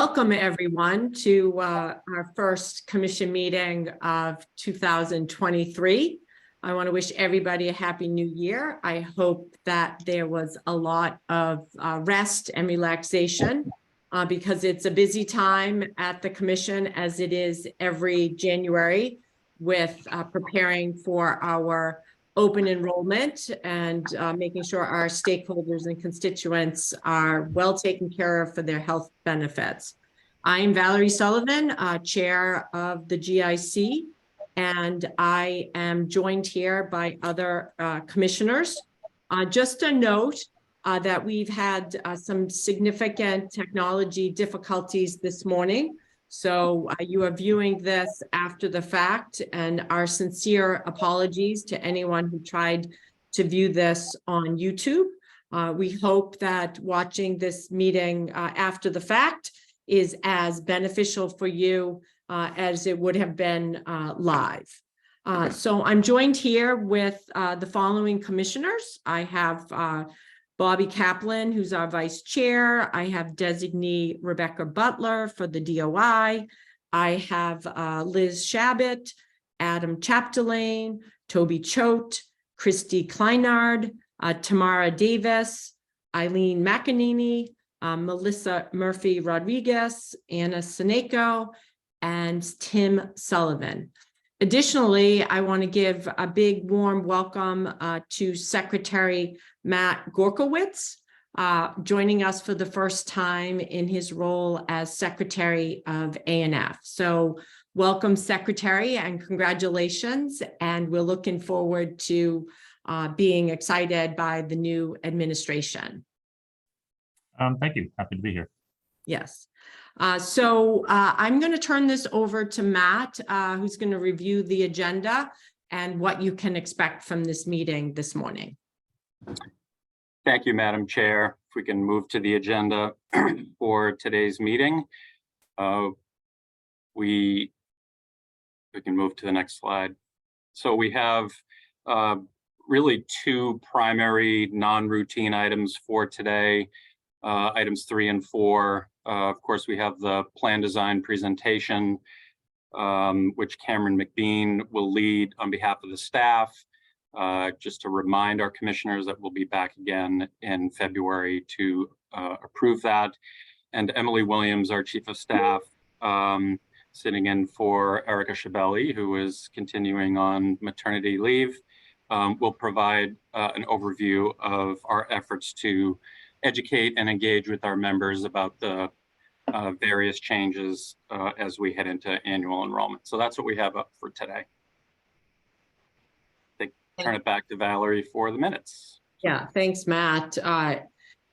Welcome everyone to our first commission meeting of 2023. I want to wish everybody a happy new year. I hope that there was a lot of rest and relaxation because it's a busy time at the commission, as it is every January, with preparing for our open enrollment and making sure our stakeholders and constituents are well taken care of for their health benefits. I am Valerie Sullivan, chair of the GIC, and I am joined here by other commissioners. Just a note that we've had some significant technology difficulties this morning. So you are viewing this after the fact, and our sincere apologies to anyone who tried to view this on YouTube. We hope that watching this meeting after the fact is as beneficial for you as it would have been live. So I'm joined here with the following commissioners. I have Bobby Kaplan, who's our vice chair. I have designee Rebecca Butler for the DOI. I have Liz Shabbat, Adam Chapdelaine, Toby Choate, Christy Kleinard, Tamara Davis, Eileen McEnany, Melissa Murphy Rodriguez, Anna Seneko, and Tim Sullivan. Additionally, I want to give a big warm welcome to Secretary Matt Gorkowitz, joining us for the first time in his role as Secretary of ANF. So welcome, Secretary, and congratulations. And we're looking forward to being excited by the new administration. Thank you. Happy to be here. Yes. So I'm going to turn this over to Matt, who's going to review the agenda and what you can expect from this meeting this morning. Thank you, Madam Chair. If we can move to the agenda for today's meeting, we can move to the next slide. So we have really two primary non-routine items for today. Items 3 and 4. Of course, we have the plan design presentation, which Cameron McBean will lead on behalf of the staff. Just to remind our commissioners that we'll be back again in February to approve that. And Emily Williams, our chief of staff, sitting in for Erica Shabelli, who is continuing on maternity leave, will provide an overview of our efforts to educate and engage with our members about the various changes as we head into annual enrollment. So that's what we have up for today. Turn it back to Valerie for the minutes. Yeah, thanks, Matt.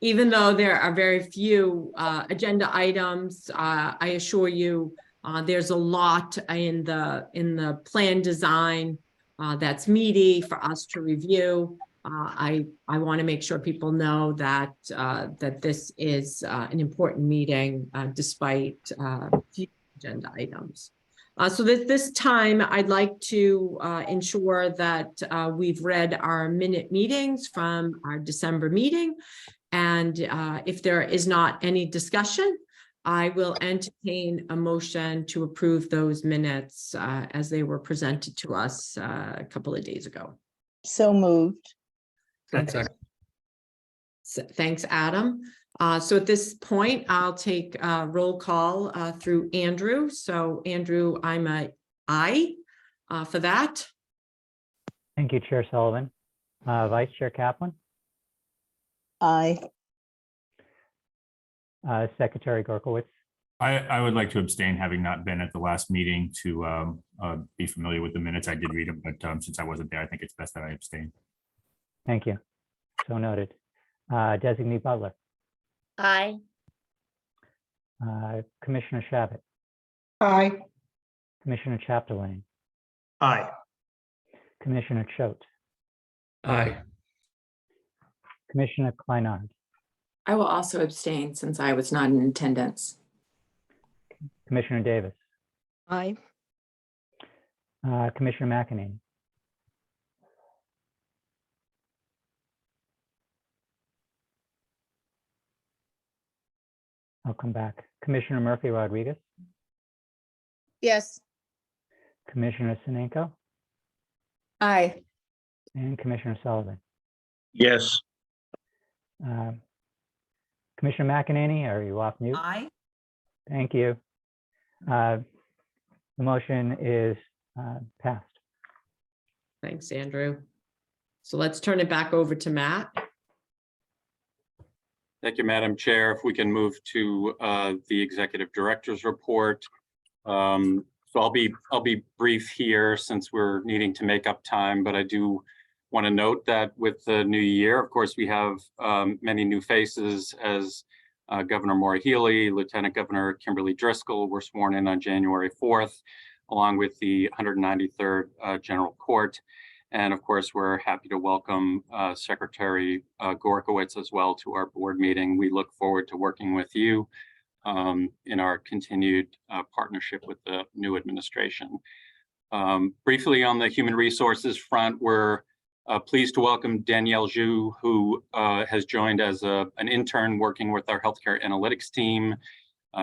Even though there are very few agenda items, I assure you there's a lot in the plan design that's meaty for us to review. I want to make sure people know that that this is an important meeting despite few agenda items. So this time, I'd like to ensure that we've read our minute meetings from our December meeting. And if there is not any discussion, I will entertain a motion to approve those minutes as they were presented to us a couple of days ago. So moved. Okay. So, thanks, Adam. So at this point, I'll take a roll call through Andrew. So Andrew, I'm a aye for that. Thank you, Chair Sullivan. Vice Chair Kaplan. Aye. Secretary Gorkowitz. I would like to abstain, having not been at the last meeting, to be familiar with the minutes. I did read them, but since I wasn't there, I think it's best that I abstain. Thank you. So noted. Designee Butler. Aye. Commissioner Shabbat. Aye. Commissioner Chapdelaine. Aye. Commissioner Choate. Aye. Commissioner Kleinard. I will also abstain since I was not in attendance. Commissioner Davis. Aye. Commissioner McEnany. I'll come back. Commissioner Murphy Rodriguez, Yes. Commissioner Sinenko, Aye. and Commissioner Sullivan. Yes. Commissioner McEnany, are you off mute? Aye. Thank you. The motion is passed. Thanks, Andrew. So let's turn it back over to Matt. Thank you, Madam Chair. If we can move to the Executive Director's report. So I'll be brief here since we're needing to make up time, but I do want to note that with the new year, of course, we have many new faces as Governor Maura Healey, Lieutenant Governor Kimberly Driscoll were sworn in on January 4th, along with the 193rd General Court. And of course, we're happy to welcome Secretary Gorkowitz as well to our board meeting. We look forward to working with you in our continued partnership with the new administration. Briefly on the human resources front, we're pleased to welcome Danielle Zhu, who has joined as an intern working with our healthcare analytics team.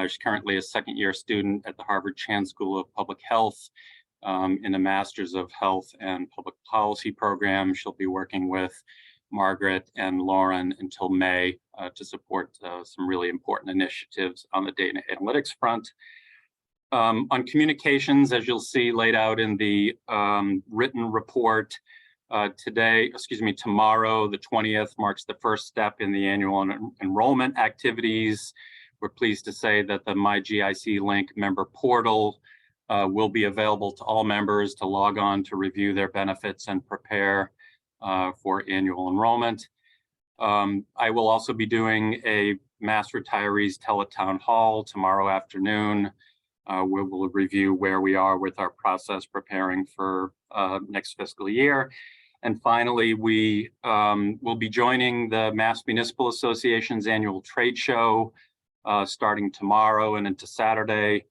She's currently a second-year student at the Harvard Chan School of Public Health in the Masters of Health and Public Policy program. She'll be working with Margaret and Lauren until May to support some really important initiatives on the data analytics front. On communications, as you'll see laid out in the written report, tomorrow, the 20th, marks the first step in the annual enrollment activities. We're pleased to say that the My GIC link member portal will be available to all members to log on to review their benefits and prepare for annual enrollment. I will also be doing a Mass Retirees Teletown Hall tomorrow afternoon. We will review where we are with our process preparing for next fiscal year. And finally, we will be joining the Mass Municipal Association's annual trade show starting tomorrow and into Saturday.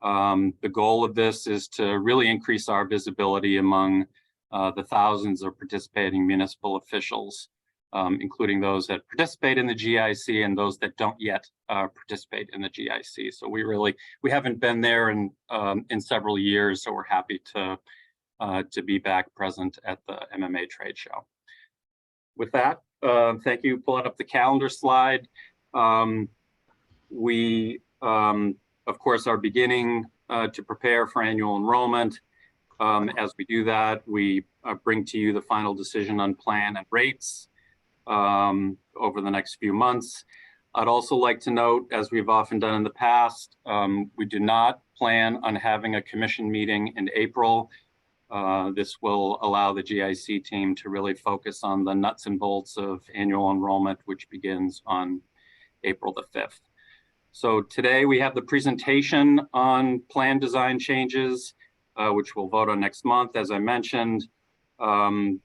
The goal of this is to really increase our visibility among the thousands of participating municipal officials, including those that participate in the GIC and those that don't yet participate in the GIC. So we haven't been there in several years, so we're happy to be back present at the MMA trade show. With that, thank you. Pulling up the calendar slide. We, of course, are beginning to prepare for annual enrollment. As we do that, we bring to you the final decision on plan and rates over the next few months. I'd also like to note, as we've often done in the past, we do not plan on having a commission meeting in April. This will allow the GIC team to really focus on the nuts and bolts of annual enrollment, which begins on April the 5th. So today we have the presentation on plan design changes, which we'll vote on next month. As I mentioned, in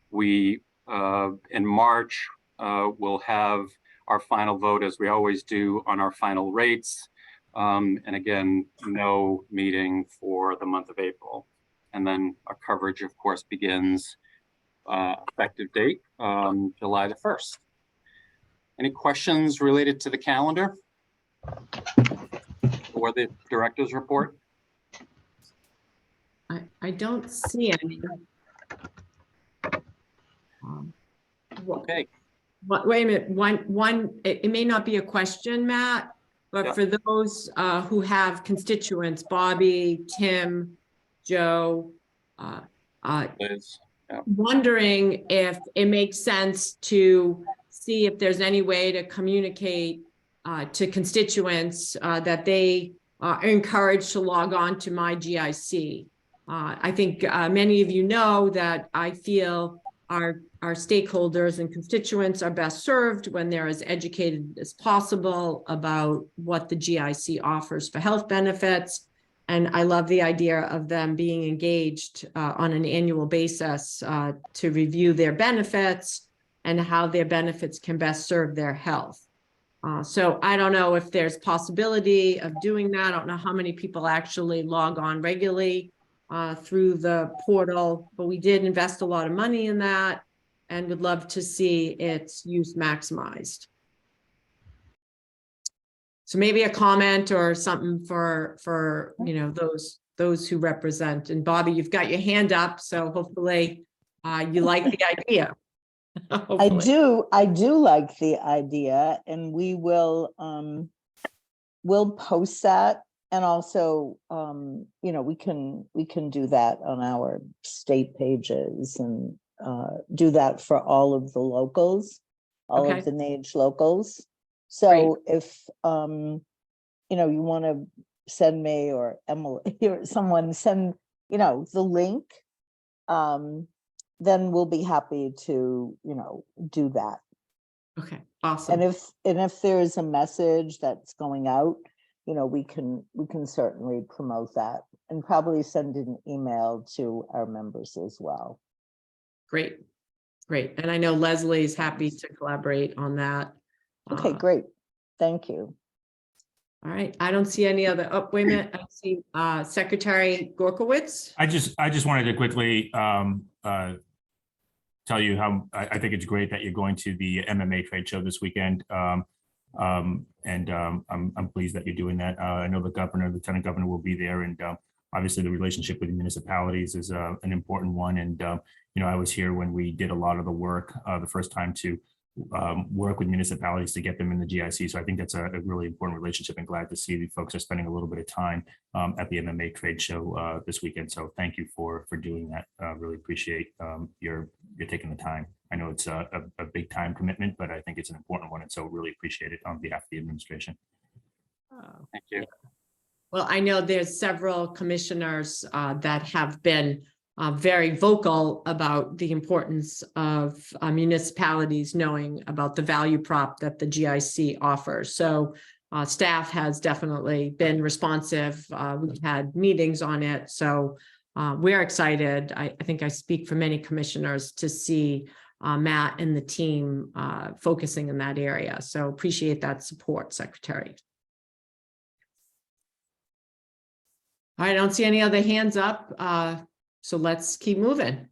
March, we'll have our final vote, as we always do, on our final rates. And again, no meeting for the month of April. And then our coverage, of course, begins effective date, July the 1st. Any questions related to the calendar or the director's report? I don't see any. Okay. Wait a minute, it may not be a question, Matt, but Yeah. for those who have constituents, Bobby, Tim, Joe, Liz. wondering if it makes sense to see if there's any way to communicate to constituents that they are encouraged to log on to My GIC. I think many of you know that I feel our stakeholders and constituents are best served when they're as educated as possible about what the GIC offers for health benefits. And I love the idea of them being engaged on an annual basis to review their benefits and how their benefits can best serve their health. So I don't know if there's possibility of doing that. I don't know how many people actually log on regularly through the portal, but we did invest a lot of money in that and would love to see its use maximized. So maybe a comment or something for, those who represent. And Bobby, you've got your hand up, so hopefully you like the idea. I do like the idea, and we'll post that. And also, we can do that on our state pages and do that for all of the locals, all Okay. of the NAGE locals. So if, you want to send me or Emily or someone send, the link, then we'll be happy to, do that. Okay, awesome. And if there's a message that's going out, we can certainly promote that and probably send an email to our members as well. Great. And I know Leslie's happy to collaborate on that. Okay, great. Thank you. All right. I don't see any other, oh, wait a minute. I see Secretary Gorkowitz. I just wanted to quickly tell you how I think it's great that you're going to the MMA trade show this weekend. I'm pleased that you're doing that. I know the lieutenant governor will be there, and obviously the relationship with the municipalities is an important one. And I was here when we did a lot of the work the first time to work with municipalities to get them in the GIC. So I think that's a really important relationship, and glad to see the folks are spending a little bit of time at the MMA trade show this weekend. So thank you for doing that. Really appreciate your taking the time. I know it's a big time commitment, but I think it's an important one. And so really appreciate it on behalf of the administration. Thank you. Well, I know there's several commissioners that have been very vocal about the importance of municipalities knowing about the value prop that the GIC offers. So staff has definitely been responsive. We've had meetings on it. So we're excited. I think I speak for many commissioners to see Matt and the team focusing in that area. So appreciate that support, Secretary. All right, I don't see any other hands up. So let's keep moving.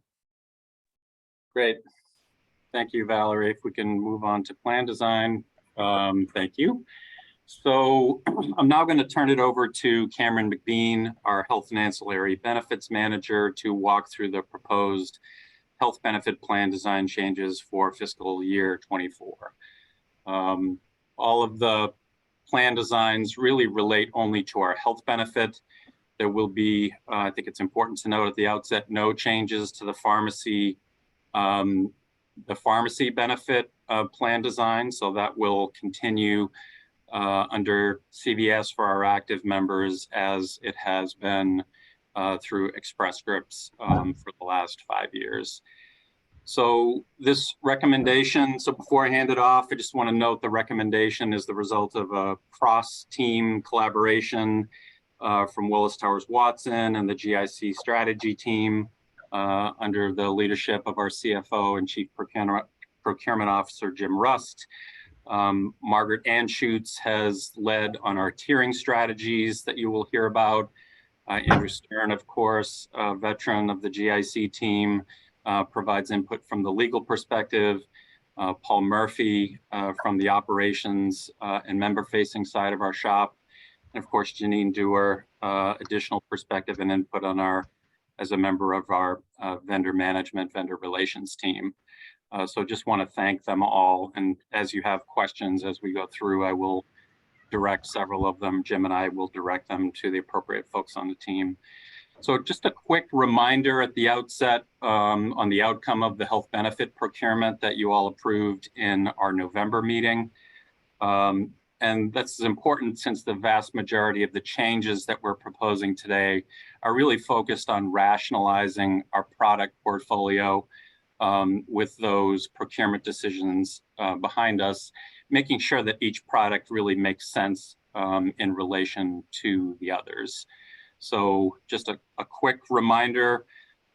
Great. Thank you, Valerie. If we can move on to plan design. Thank you. So I'm now going to turn it over to Cameron McBean, our Health and Ancillary Benefits Manager, to walk through the proposed health benefit plan design changes for fiscal year 24. All of the plan designs really relate only to our health benefit. There will be, I think it's important to note at the outset, no changes to the pharmacy benefit plan design. So that will continue under CVS for our active members, as it has been through Express Scripts for the last 5 years. So this recommendation, so before I hand it off, I just want to note the recommendation is the result of a cross-team collaboration from Willis Towers Watson and the GIC strategy team under the leadership of our CFO and Chief Procurement Officer, Jim Rust. Margaret Anschutz has led on our tiering strategies that you will hear about. Andrew Stern, of course, a veteran of the GIC team, provides input from the legal perspective. Paul Murphy from the operations and member-facing side of our shop. And of course, Janine Dewar, additional perspective and input on as a member of our vendor management, vendor relations team. So just want to thank them all. And as you have questions as we go through, I will direct several of them. Jim and I will direct them to the appropriate folks on the team. So just a quick reminder at the outset on the outcome of the health benefit procurement that you all approved in our November meeting. And that's important since the vast majority of the changes that we're proposing today are really focused on rationalizing our product portfolio with those procurement decisions behind us, making sure that each product really makes sense in relation to the others. So just a quick reminder,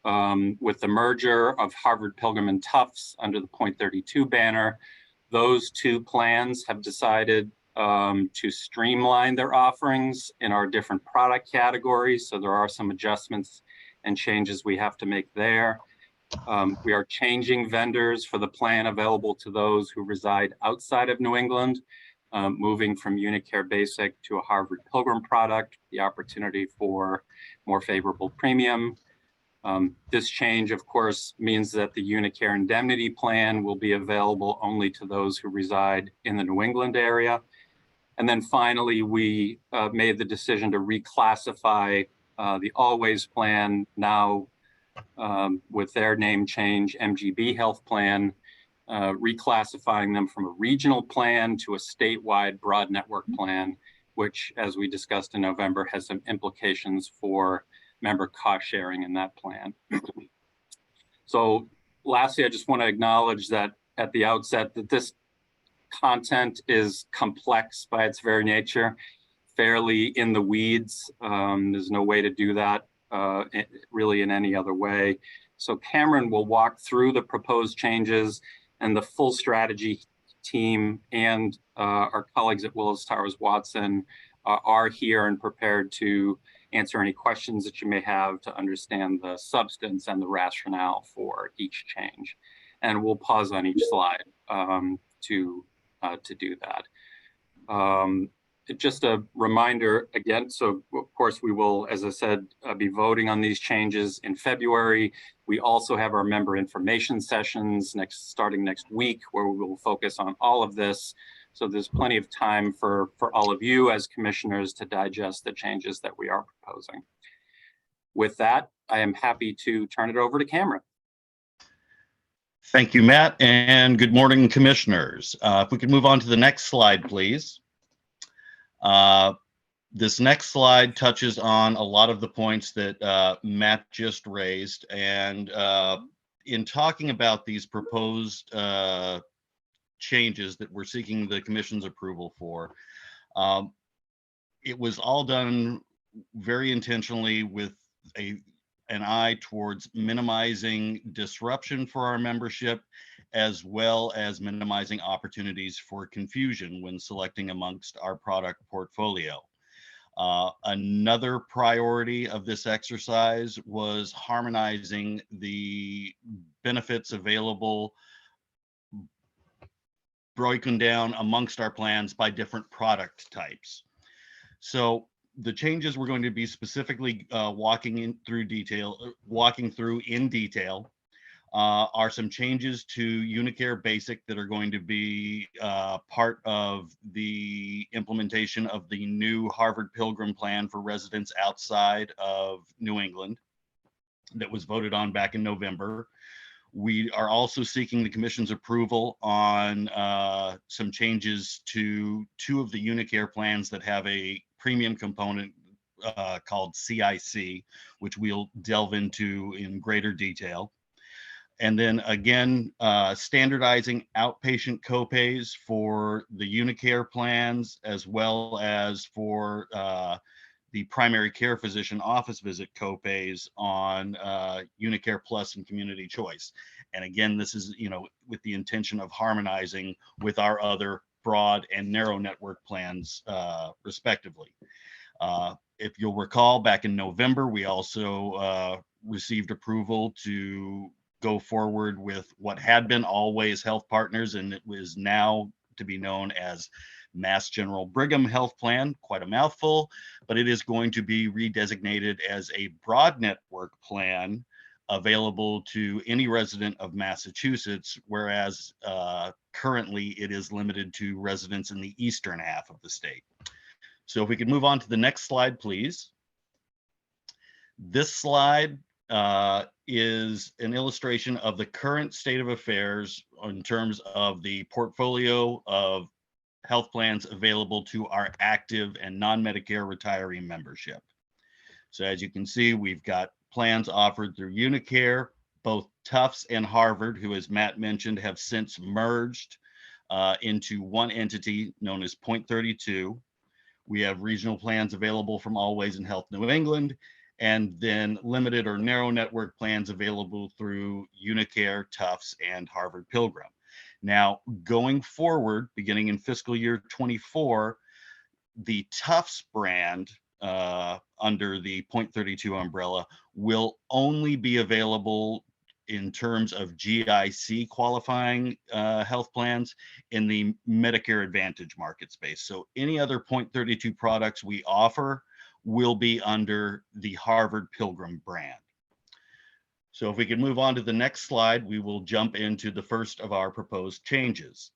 with the merger of Harvard Pilgrim and Tufts under the Point 32 banner, those two plans have decided to streamline their offerings in our different product categories. So there are some adjustments and changes we have to make there. We are changing vendors for the plan available to those who reside outside of New England. moving from Unicare Basic to a Harvard Pilgrim product, the opportunity for more favorable premium. This change, of course, means that the Unicare Indemnity Plan will be available only to those who reside in the New England area. And then finally, we made the decision to reclassify the Always Plan, now with their name change, MGB Health Plan, reclassifying them from a regional plan to a statewide broad network plan, which, as we discussed in November, has some implications for member cost sharing in that plan. So lastly, I just want to acknowledge that at the outset that this content is complex by its very nature, fairly in the weeds. There's no way to do that really in any other way. So Cameron will walk through the proposed changes, and the full strategy team and our colleagues at Willis Towers Watson are here and prepared to answer any questions that you may have to understand the substance and the rationale for each change. And we'll pause on each slide to do that. Just a reminder again, so of course we will, as I said, be voting on these changes in February. We also have our member information sessions starting next week, where we will focus on all of this. So there's plenty of time for all of you as commissioners to digest the changes that we are proposing. With that, I am happy to turn it over to Cameron. Thank you, Matt, and good morning, commissioners. If we could move on to the next slide, please. This next slide touches on a lot of the points that Matt just raised, and in talking about these proposed changes that we're seeking the commission's approval for, it was all done very intentionally with an eye towards minimizing disruption for our membership, as well as minimizing opportunities for confusion when selecting amongst our product portfolio. Another priority of this exercise was harmonizing the benefits available, broken down amongst our plans by different product types. So the changes we're going to be specifically walking through in detail are some changes to Unicare Basic that are going to be part of the implementation of the new Harvard Pilgrim plan for residents outside of New England that was voted on back in November. We are also seeking the commission's approval on some changes to two of the Unicare plans that have a premium component called GIC, which we'll delve into in greater detail. And then again, standardizing outpatient copays for the Unicare plans, as well as for the primary care physician office visit copays on Unicare Plus and Community Choice. And again, this is, with the intention of harmonizing with our other broad and narrow network plans, respectively. If you'll recall, back in November, we also received approval to go forward with what had been Always Health Partners, and it was now to be known as Mass General Brigham Health Plan. Quite a mouthful, but it is going to be redesignated as a broad network plan available to any resident of Massachusetts, whereas currently it is limited to residents in the eastern half of the state. So if we could move on to the next slide, please. This slide is an illustration of the current state of affairs in terms of the portfolio of health plans available to our active and non-Medicare retiree membership. So as you can see, we've got plans offered through Unicare, both Tufts and Harvard, who, as Matt mentioned, have since merged into one entity known as Point 32. We have regional plans available from Always and Health New England, and then limited or narrow network plans available through Unicare, Tufts, and Harvard Pilgrim. Now, going forward, beginning in fiscal year 24, the Tufts brand under the Point 32 umbrella will only be available in terms of GIC qualifying health plans in the Medicare Advantage market space. So any other 0.32 products we offer will be under the Harvard Pilgrim brand. So if we can move on to the next slide, we will jump into the first of our proposed changes.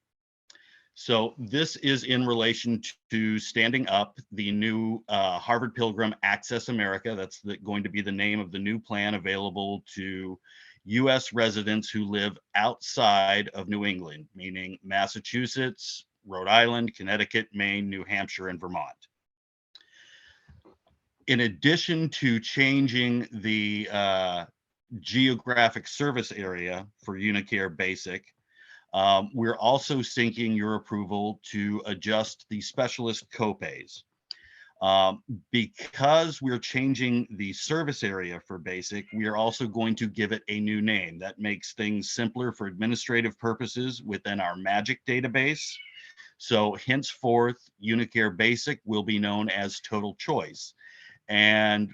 So this is in relation to standing up the new Harvard Pilgrim Access America. That's going to be the name of the new plan available to US residents who live outside of New England, meaning Massachusetts, Rhode Island, Connecticut, Maine, New Hampshire, and Vermont. In addition to changing the geographic service area for Unicare Basic, we're also seeking your approval to adjust the specialist copays. Because we're changing the service area for Basic, we are also going to give it a new name that makes things simpler for administrative purposes within our MAGIC database. So henceforth, Unicare Basic will be known as Total Choice. And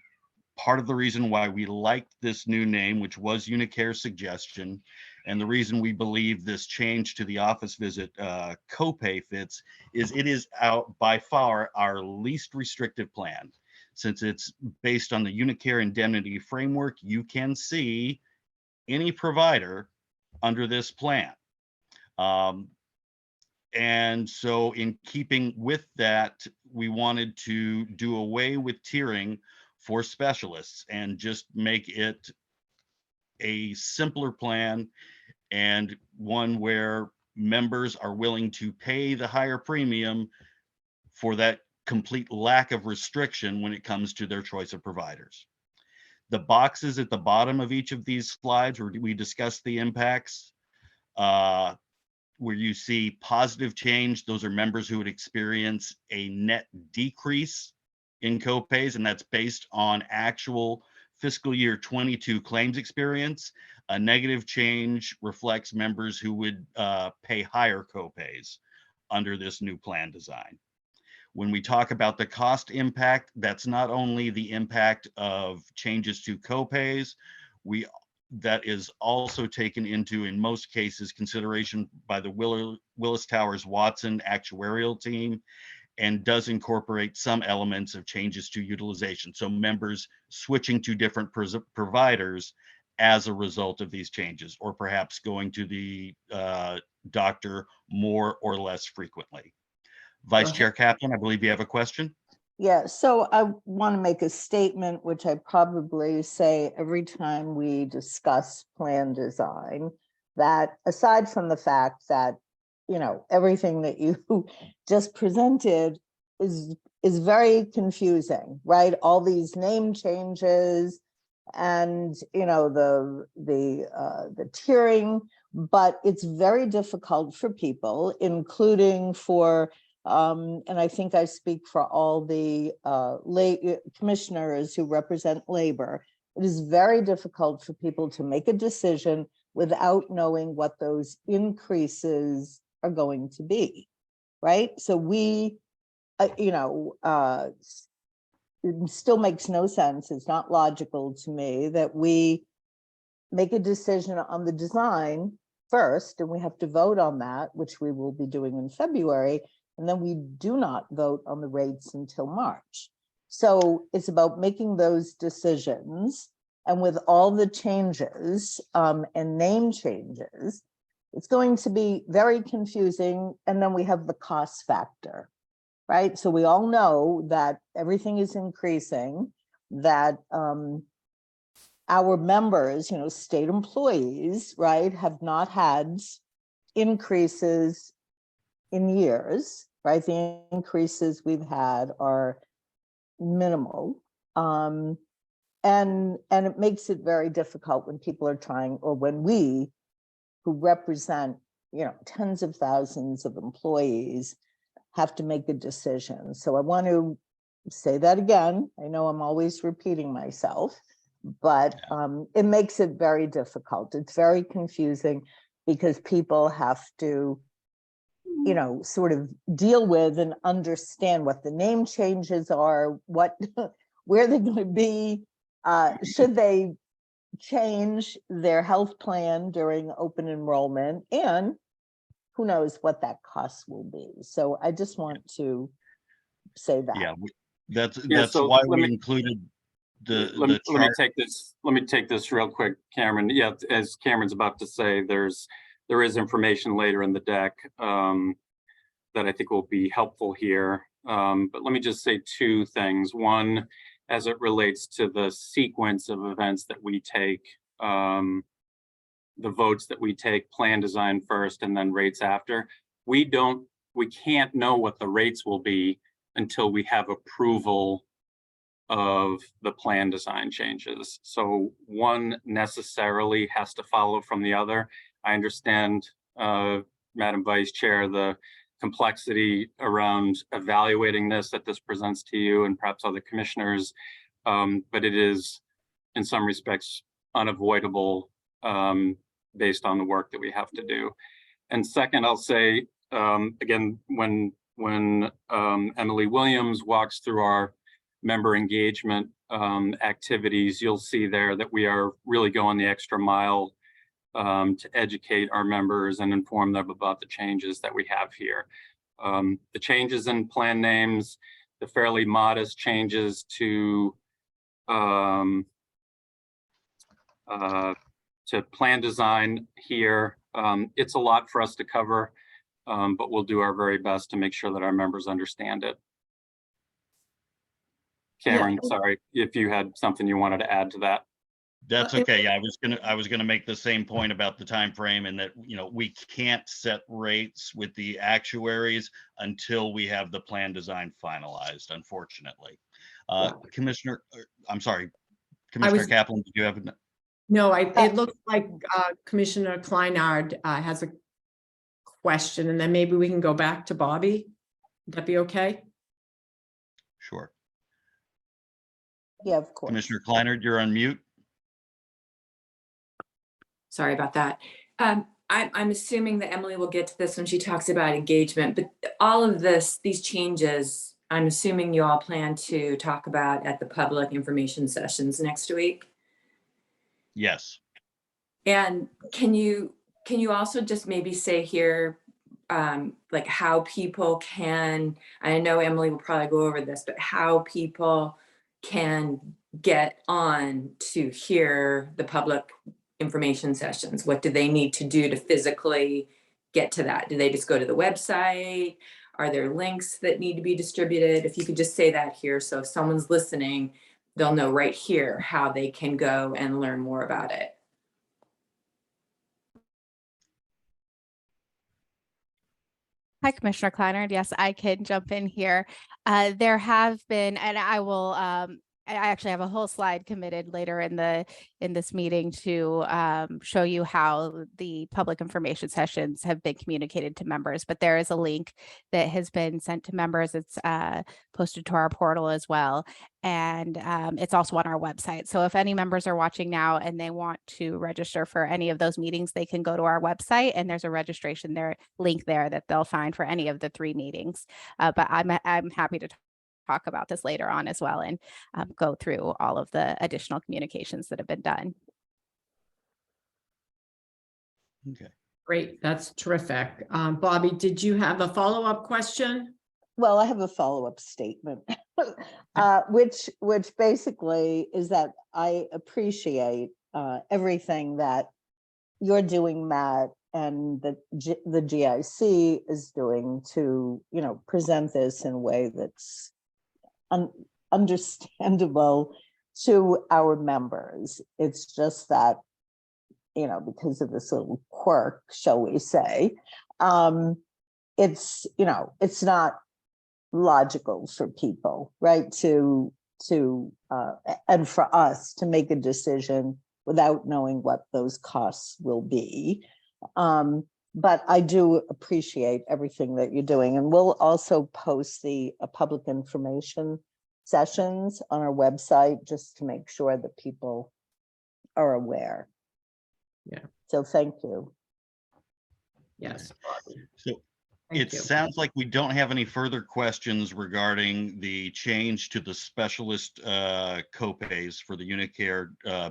part of the reason why we liked this new name, which was Unicare's suggestion, and the reason we believe this change to the office visit copay fits, is it is by far our least restrictive plan. Since it's based on the Unicare indemnity framework, you can see any provider under this plan. And so in keeping with that, we wanted to do away with tiering for specialists and just make it a simpler plan and one where members are willing to pay the higher premium for that complete lack of restriction when it comes to their choice of providers. The boxes at the bottom of each of these slides where we discuss the impacts, where you see positive change, those are members who would experience a net decrease in copays, and that's based on actual fiscal year 22 claims experience. A negative change reflects members who would pay higher copays under this new plan design. When we talk about the cost impact, that's not only the impact of changes to copays, that is also taken into, in most cases, consideration by the Willis Towers Watson actuarial team, and does incorporate some elements of changes to utilization. So members switching to different providers as a result of these changes, or perhaps going to the doctor more or less frequently. Vice Chair Kaplan, I believe you have a question. Yeah, so I want to make a statement, which I probably say every time we discuss plan design, that aside from the fact that, you know, everything that you just presented is very confusing, right? All these name changes and, you know, the tiering, but it's very difficult for people, including for and I think I speak for all the commissioners who represent labor. It is very difficult for people to make a decision without knowing what those increases are going to be, right? So we, you know, it still makes no sense. It's not logical to me that we make a decision on the design first, and we have to vote on that, which we will be doing in February. And then we do not vote on the rates until March. So it's about making those decisions. And with all the changes and name changes, it's going to be very confusing. And then we have the cost factor, right? So we all know that everything is increasing, that our members, you know, state employees, right, have not had increases in years. Right, the increases we've had are minimal, and it makes it very difficult when people are trying, or when we, who represent, you know, tens of thousands of employees, have to make a decision. So I want to say that again. I know I'm always repeating myself, but it makes it very difficult. It's very confusing because people have to, you know, sort of deal with and understand what the name changes are, what, where they're going to be, should they change their health plan during open enrollment, and who knows what that cost will be. So I just want to say that. Yeah, that's so why let we me- included the Let me chart. take this, real quick, Cameron. Yeah, as Cameron's about to say, there is information later in the deck that I think will be helpful here. But let me just say two things. One, as it relates to the sequence of events that we take, the votes that we take, plan design first and then rates after. We can't know what the rates will be until we have approval of the plan design changes. So one necessarily has to follow from the other. I understand, Madam Vice Chair, the complexity around evaluating this that this presents to you and perhaps other commissioners, but it is in some respects unavoidable based on the work that we have to do. And second, I'll say, again, when Emily Williams walks through our member engagement activities, you'll see there that we are really going the extra mile to educate our members and inform them about the changes that we have here. The changes in plan names, the fairly modest changes to plan design here. It's a lot for us to cover, but we'll do our very best to make sure that our members understand it. Cameron, sorry if you had something you wanted to add to that. That's okay. I was gonna make the same point about the time frame, and that, you know, we can't set rates with the actuaries until we have the plan design finalized, unfortunately. Commissioner, I'm sorry, Commissioner Kaplan, did you have? No, it looks like Commissioner Kleinard has a question, and then maybe we can go back to Bobby. Would that be okay? Sure. Yeah, of course. Commissioner Kleinard, you're on mute. Sorry about that. I'm assuming that Emily will get to this when she talks about engagement, but all of these changes, I'm assuming you all plan to talk about at the public information sessions next week. Yes. And can you also just maybe say here, like how people can, I know Emily will probably go over this, but how people can get on to hear the public information sessions? What do they need to do to physically get to that? Do they just go to the website? Are there links that need to be distributed? If you could just say that here, so if someone's listening, they'll know right here how they can go and learn more about it. Hi, Commissioner Kleinard. Yes, I can jump in here. There have been, and I will, I actually have a whole slide committed later in this meeting to show you how the public information sessions have been communicated to members. But there is a link that has been sent to members. It's posted to our portal as well, and it's also on our website. So if any members are watching now and they want to register for any of those meetings, they can go to our website, and there's a registration link there that they'll find for any of the 3 meetings. But I'm happy to talk about this later on as well, and go through all of the additional communications that have been done. Okay. Great, that's terrific. Bobby, did you have a follow-up question? Well, I have a follow-up statement, which basically is that I appreciate everything that you're doing, Matt, and that the GIC is doing to, you know, present this in a way that's understandable to our members. It's just that, you know, because of this little quirk, shall we say, it's, you know, it's not logical for people, right, to and for us to make a decision without knowing what those costs will be. But I do appreciate everything that you're doing, and we'll also post the public information sessions on our website just to make sure that people are aware. Yeah. So thank you. Yes. So Thank It you. sounds like we don't have any further questions regarding the change to the specialist copays for the Unicare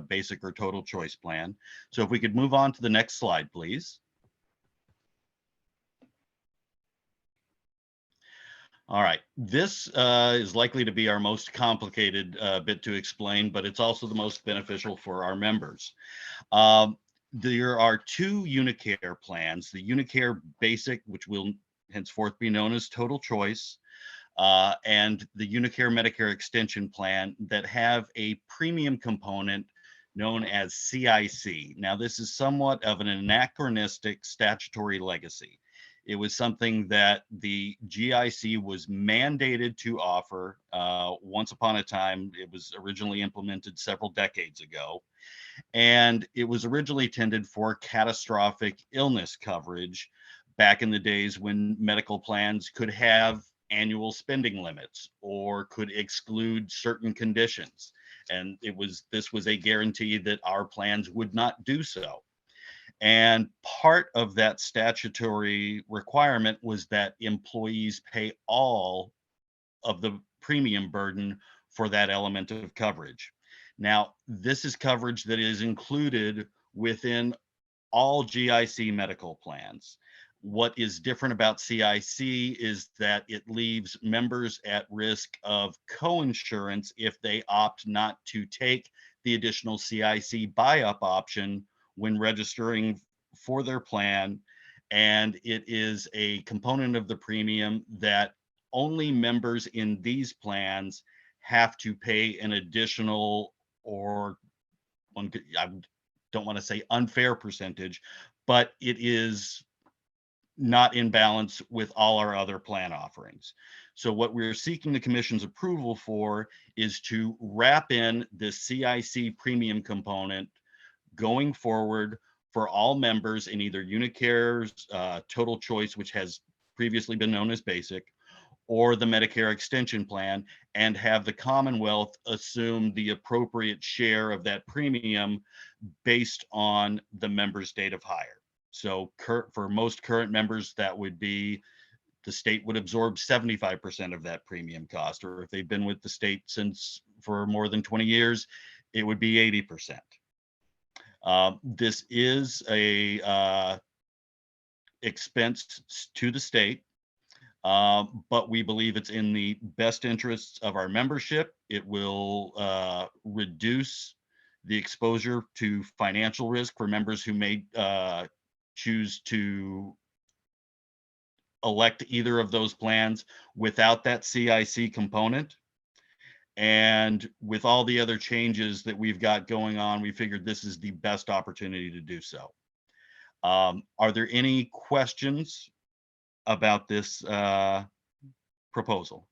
basic or total choice plan. So if we could move on to the next slide, please. All right, this is likely to be our most complicated bit to explain, but it's also the most beneficial for our members. There are two Unicare plans, the Unicare Basic, which will henceforth be known as Total Choice, and the Unicare Medicare Extension Plan that have a premium component known as CIC. Now, this is somewhat of an anachronistic statutory legacy. It was something that the GIC was mandated to offer once upon a time. It was originally implemented several decades ago, and it was originally intended for catastrophic illness coverage back in the days when medical plans could have annual spending limits or could exclude certain conditions. And this was a guarantee that our plans would not do so. And part of that statutory requirement was that employees pay all of the premium burden for that element of coverage. Now, this is coverage that is included within all GIC medical plans. What is different about CIC is that it leaves members at risk of coinsurance if they opt not to take the additional CIC buy-up option when registering for their plan. And it is a component of the premium that only members in these plans have to pay an additional, or I don't want to say unfair percentage, but it is not in balance with all our other plan offerings. So what we're seeking the commission's approval for is to wrap in this CIC premium component going forward for all members in either Unicare's Total Choice, which has previously been known as Basic, or the Medicare Extension Plan, and have the Commonwealth assume the appropriate share of that premium based on the member's date of hire. So for most current members, that would be the state would absorb 75% of that premium cost, or if they've been with the state for more than 20 years, it would be 80%. This is a expense to the state, but we believe it's in the best interests of our membership. It will reduce the exposure to financial risk for members who may choose to elect either of those plans without that CIC component. And with all the other changes that we've got going on, we figured this is the best opportunity to do so. Are there any questions about this proposal?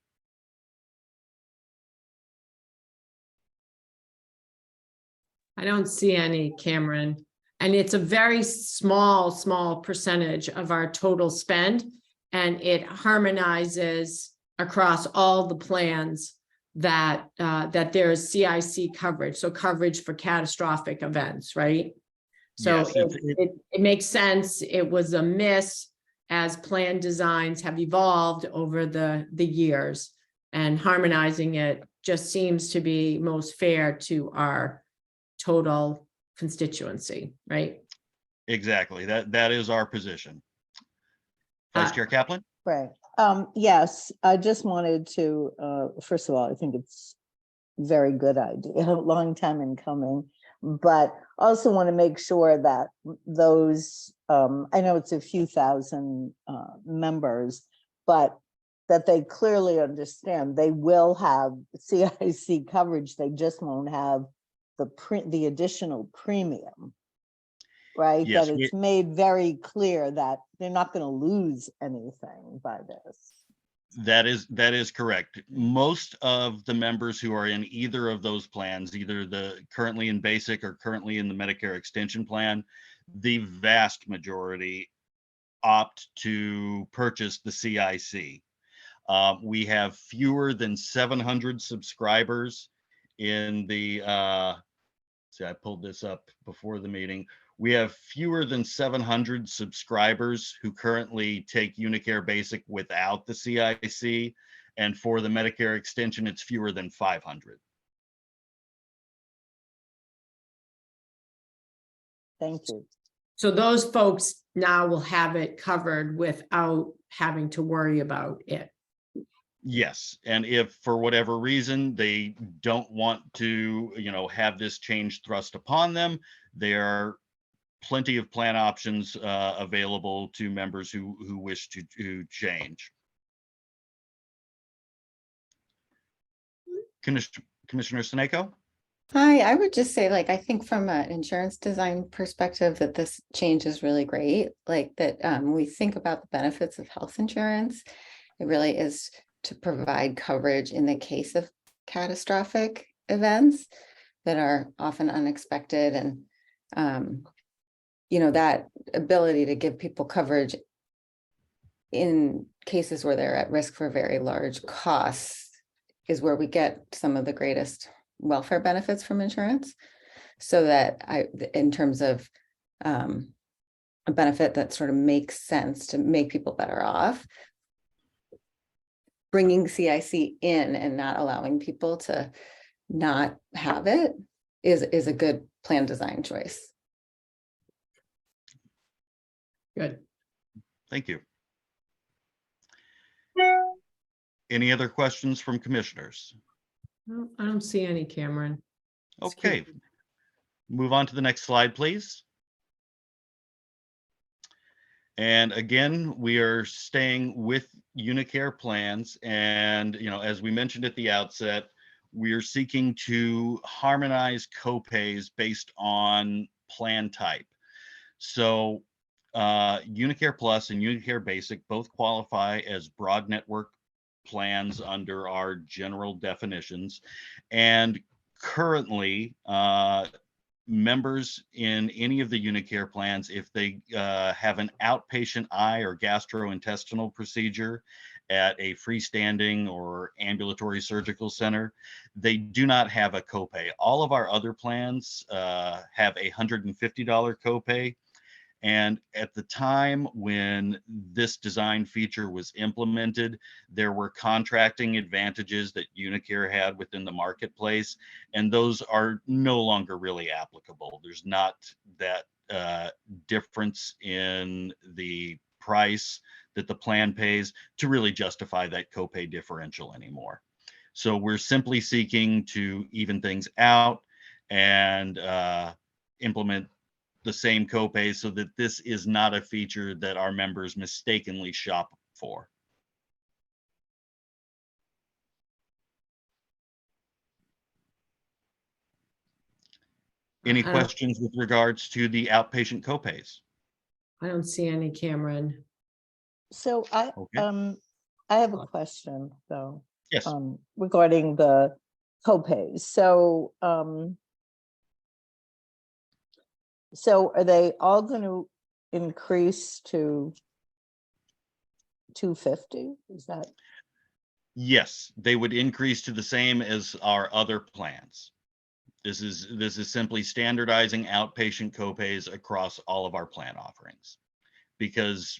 I don't see any, Cameron. And it's a very small percentage of our total spend. And it harmonizes across all the plans that there's CIC coverage. So coverage for catastrophic events, right? So Yes, it makes sense. It was a miss as plan designs have evolved over the years, and harmonizing it just seems to be most fair to our total constituency, right? Exactly. That is our position. Vice Chair Kaplan? Right. Yes, I just wanted to, first of all, I think it's a very good idea, a long time in coming, but also want to make sure that those, I know it's a few thousand members, but that they clearly understand they will have CIC coverage. They just won't have the additional premium. Right, Yes, that it's made very clear that they're not going to lose anything by this. That is correct. Most of the members who are in either of those plans, either the currently in Basic or currently in the Medicare Extension Plan, the vast majority opt to purchase the CIC. We have fewer than 700 subscribers in the, see, I pulled this up before the meeting. We have fewer than 700 subscribers who currently take Unicare Basic without the CIC. And for the Medicare extension, it's fewer than 500. Thank you. So those folks now will have it covered without having to worry about it. Yes, and if for whatever reason they don't want to, have this change thrust upon them, there are plenty of plan options available to members who wish to change. Commissioner Seneko? Hi, I would just say, I think from an insurance design perspective that this change is really great. That we think about the benefits of health insurance. It really is to provide coverage in the case of catastrophic events that are often unexpected, and that ability to give people coverage in cases where they're at risk for very large costs is where we get some of the greatest welfare benefits from insurance. So that in terms of a benefit that sort of makes sense to make people better off, bringing CIC in and not allowing people to not have it is a good plan design choice. Good. Thank you. Any other questions from commissioners? No, I don't see any, Cameron. Okay, move on to the next slide, please. And again, we are staying with Unicare plans. And, as we mentioned at the outset, we are seeking to harmonize copays based on plan type. So Unicare Plus and Unicare Basic both qualify as broad network plans under our general definitions. And currently, members in any of the Unicare plans, if they have an outpatient eye or gastrointestinal procedure at a freestanding or ambulatory surgical center, they do not have a copay. All of our other plans have a $150 copay. And at the time when this design feature was implemented, there were contracting advantages that Unicare had within the marketplace, and those are no longer really applicable. There's not that difference in the price that the plan pays to really justify that copay differential anymore. So we're simply seeking to even things out and implement the same copay so that this is not a feature that our members mistakenly shop for. Any questions with regards to the outpatient copays? I don't see any, Cameron. So I have a question though. Yes. Regarding the copays. So are they all going to increase to $250? Is that? Yes, they would increase to the same as our other plans. This is simply standardizing outpatient copays across all of our plan offerings, because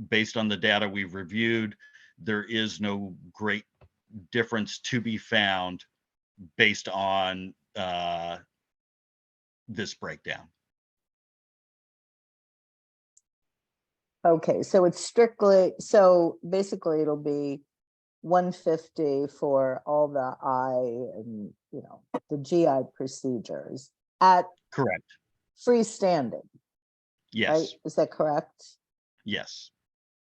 based on the data we've reviewed, there is no great difference to be found based on this breakdown. Okay, so it's strictly, so basically it'll be $150 for all the eye and, the GI procedures at Correct. freestanding. Yes. Right? Is that correct? Yes.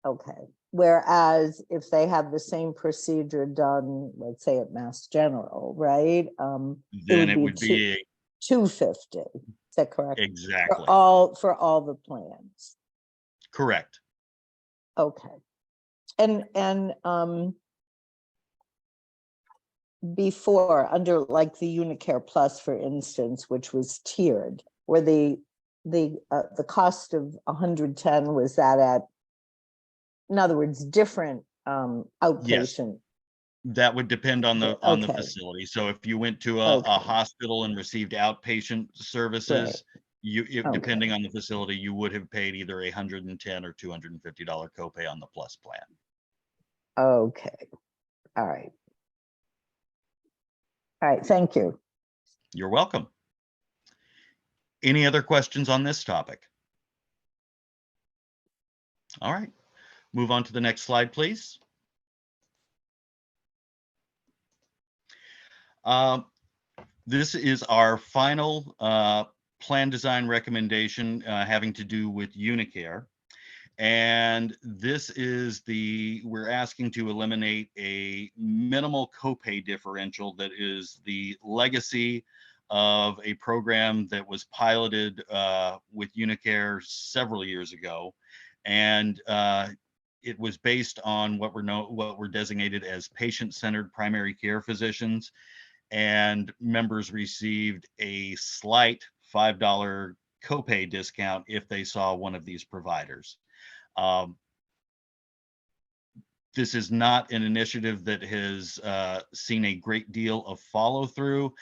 Okay. Whereas if they have the same procedure done, let's say at Mass General, right? Then it would be $250. Is that correct? Exactly. For all the plans. Correct. Okay. And before, under like the Unicare Plus, for instance, which was tiered, where the cost of 110 was that at, in other words, different outpatient. Yes. That would depend on the facility. So if you went to a hospital and received outpatient services, Okay. depending on the facility, you would have paid either $110 or $250 copay on the Plus plan. Okay, all right. All right, thank you. You're welcome. Any other questions on this topic? All right, move on to the next slide, please. This is our final plan design recommendation having to do with Unicare. And this is we're asking to eliminate a minimal copay differential that is the legacy of a program that was piloted with Unicare several years ago. And it was based on what were designated as patient-centered primary care physicians. And members received a slight $5 copay discount if they saw one of these providers. This is not an initiative that has seen a great deal of follow through,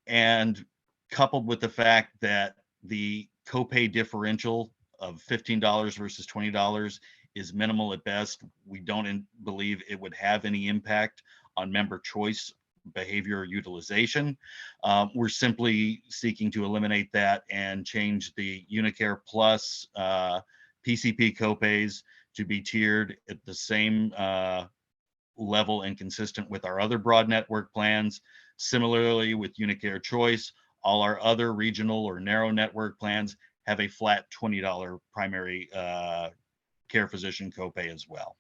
and coupled with the fact that the copay differential of $15 versus $20 is minimal at best, we don't believe it would have any impact on member choice, behavior, or utilization. We're simply seeking to eliminate that and change the Unicare Plus PCP copays to be tiered at the same level and consistent with our other broad network plans. Similarly, with Unicare Choice, all our other regional or narrow network plans have a flat $20 primary care physician copay as well.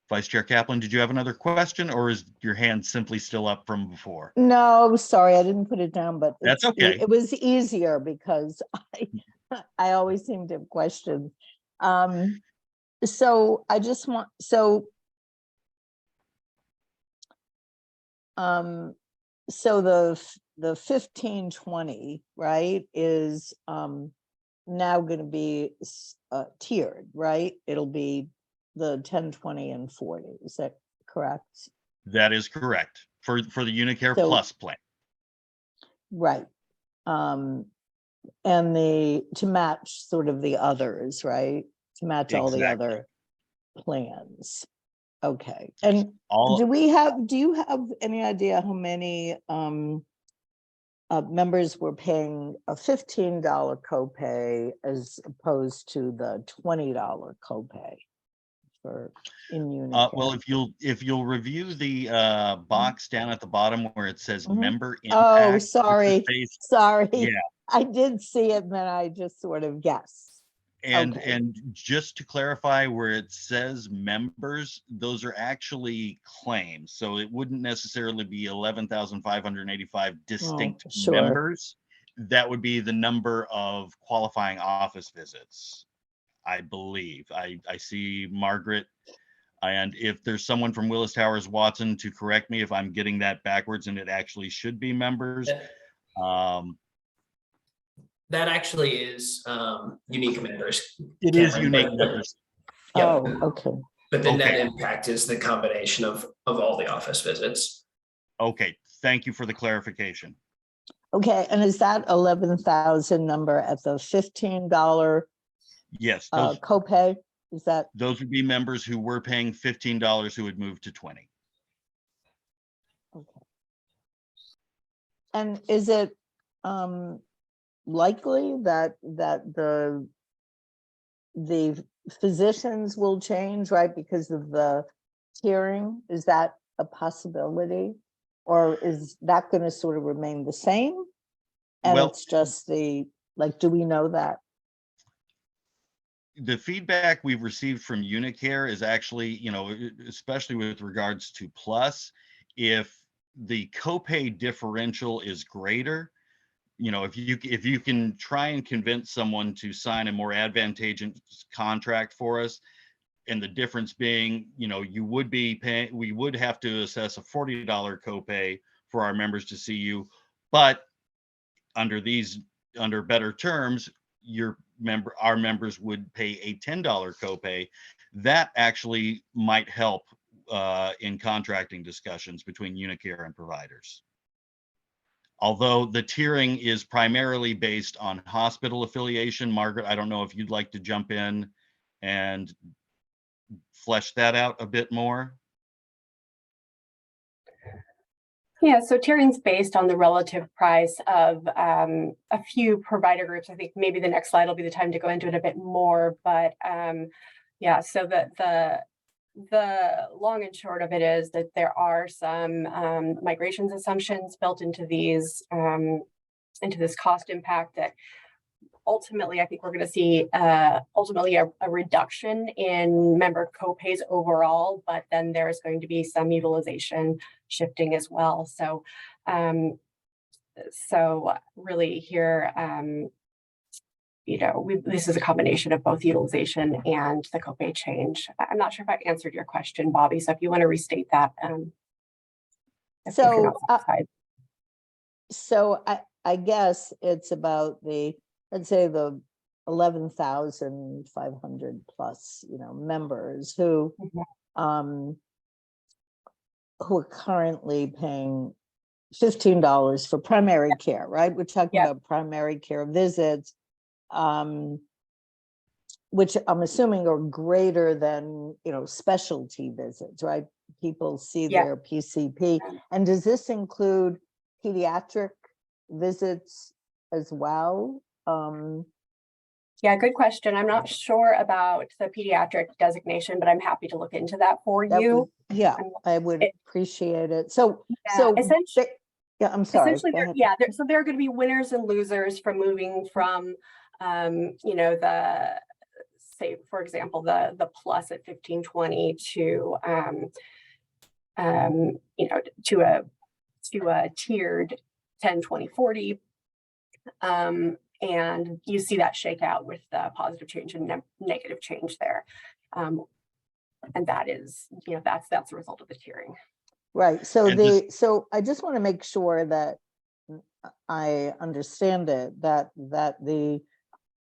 Vice Chair Kaplan, did you have another question, or is your hand simply still up from before? No, sorry, I didn't put it down, but That's okay. It was easier because I always seem to have questions. So I just want, so the 1520, right, is now going to be tiered, right? It'll be the 10, 20, and 40. Is that correct? That is correct for the Unicare So- Plus plan. Right. And to match sort of the others, right? To match all the Exactly. other plans. Okay. And All do you have any idea how many members were paying a $15 copay as opposed to the $20 copay for in Unicare? well, if you'll review the box down at the bottom where it says Mhm. member impact. Oh, with the sorry. space, Sorry. Yeah. I did see it, and then I just sort of guessed. And Okay. and just to clarify, where it says members, those are actually claims. So it wouldn't necessarily be 11,585 distinct sure. members. That would be the number of qualifying office visits, I believe. I see Margaret, and if there's someone from Willis Towers Watson to correct me if I'm getting that backwards and it actually should be members. That actually is unique members. It is Karen, unique but- members. Yeah, Oh, okay. but the net Okay. impact is the combination of all the office visits. Okay, thank you for the clarification. Okay, and is that 11,000 number at the $15 Yes, those copay? Is that, those would be members who were paying $15 who would move to 20. okay. And is it likely that the physicians will change, right, because of the tiering? Is that a possibility? Or is that going to sort of remain the same? And Well- it's just do we know that? The feedback we've received from Unicare is actually, especially with regards to Plus, if the copay differential is greater, if you can try and convince someone to sign a more advantageous contract for us, and the difference being, we would have to assess a $40 copay for our members to see you, but under better terms, our members would pay a $10 copay. That actually might help in contracting discussions between Unicare and providers. Although the tiering is primarily based on hospital affiliation. Margaret, I don't know if you'd like to jump in and flesh that out a bit more. Yeah, so tiering's based on the relative price of a few provider groups. I think maybe the next slide will be the time to go into it a bit more, but yeah, so the long and short of it is that there are some migrations assumptions built into these into this cost impact that ultimately I think we're going to see ultimately a reduction in member copays overall, but then there's going to be some utilization shifting as well. So so really here you know, this is a combination of both utilization and the copay change. I'm not sure if I answered your question, Bobby. So if you want to restate that. If you're not satisfied. So I guess it's about let's say the 11,500 plus, you know, members who are currently paying $15 for primary care, right? We're talking about primary care visits, which I'm assuming are greater than, you know, specialty visits, right? People see their PCP. And does this include pediatric visits as well? Yeah, good question. I'm not sure about the pediatric designation, but I'm happy to look into that for you. I would appreciate it. So essentially, I'm sorry. Essentially, so there are going to be winners and losers from moving from, you know, say, for example, the plus at 1520 to, you know, to a tiered 10, 20, 40. And you see that shake out with the positive change and negative change there. And that is, you know, that's a result of the tiering. Right. So so I just want to make sure that I understand it, that the,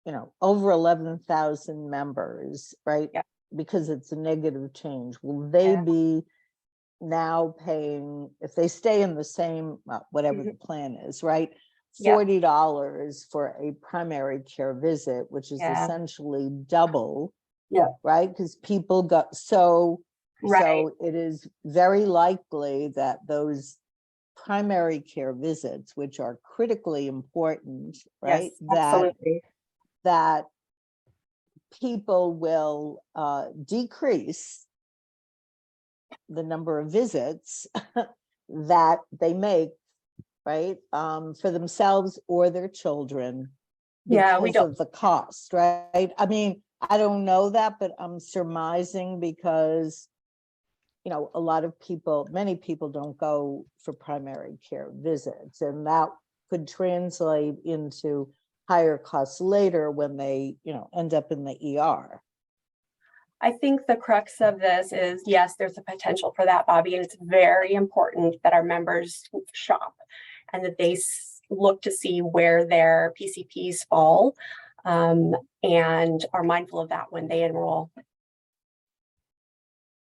you know, over 11,000 members, right? Because it's a negative change. Will they be now paying, if they stay in the same, whatever the plan is, right? $40 for a primary care visit, which is essentially double, right? Because people got so it is very likely that those primary care visits, which are critically important, right? That people will decrease the number of visits that they make, right, for themselves or their children because of the cost, right? I mean, I don't know that, but I'm surmising because, you know, many people don't go for primary care visits, and that could translate into higher costs later when they, you know, end up in the ER. I think the crux of this is, yes, there's a potential for that, Bobby, and it's very important that our members shop and that they look to see where their PCPs fall and are mindful of that when they enroll.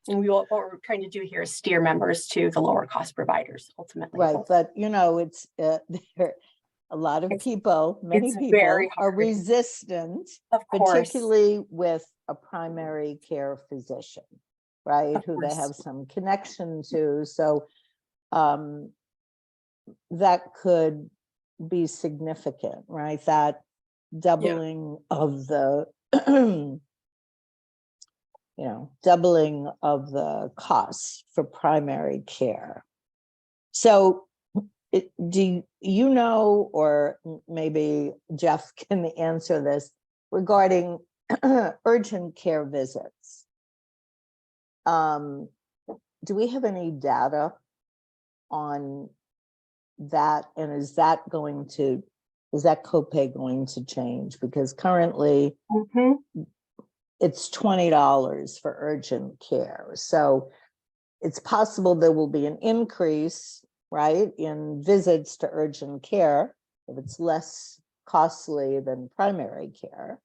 And what we're trying to do here is steer members to the lower cost providers ultimately. Right, but you know, it's a lot of people, many people are resistant, particularly with a primary care physician, right? Who they have some connection to. So that could be significant, right? That doubling of the, you know, doubling of the costs for primary care. So do you know, or maybe Jeff can answer this, regarding urgent care visits? Do we have any data on that? And is that copay going to change? Because currently it's $20 for urgent care. So it's possible there will be an increase, right, in visits to urgent care if it's less costly than primary care.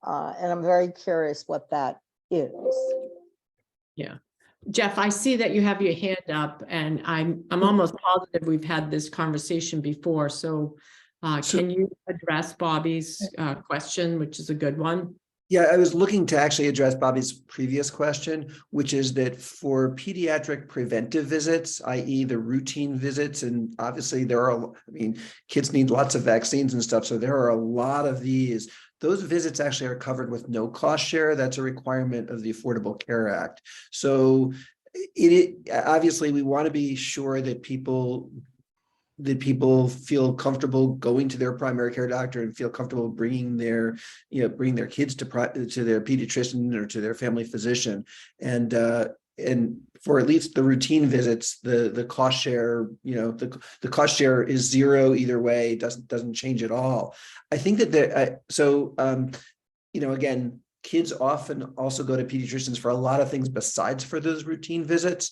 And I'm very curious what that is. Yeah. Jeff, I see that you have your hand up, and I'm almost positive we've had this conversation before, so can you address Bobby's question, which is a good one? Yeah, I was looking to actually address Bobby's previous question, which is that for pediatric preventive visits, i.e. the routine visits, and obviously there are, I mean, kids need lots of vaccines and stuff, so there are a lot of these. Those visits actually are covered with no cost share. That's a requirement of the Affordable Care Act. So obviously we want to be sure that people feel comfortable going to their primary care doctor and feel comfortable bringing their kids to their pediatrician or to their family physician. And for at least the routine visits, the cost share, the cost share is zero either way, doesn't change at all. I think that again, kids often also go to pediatricians for a lot of things besides for those routine visits.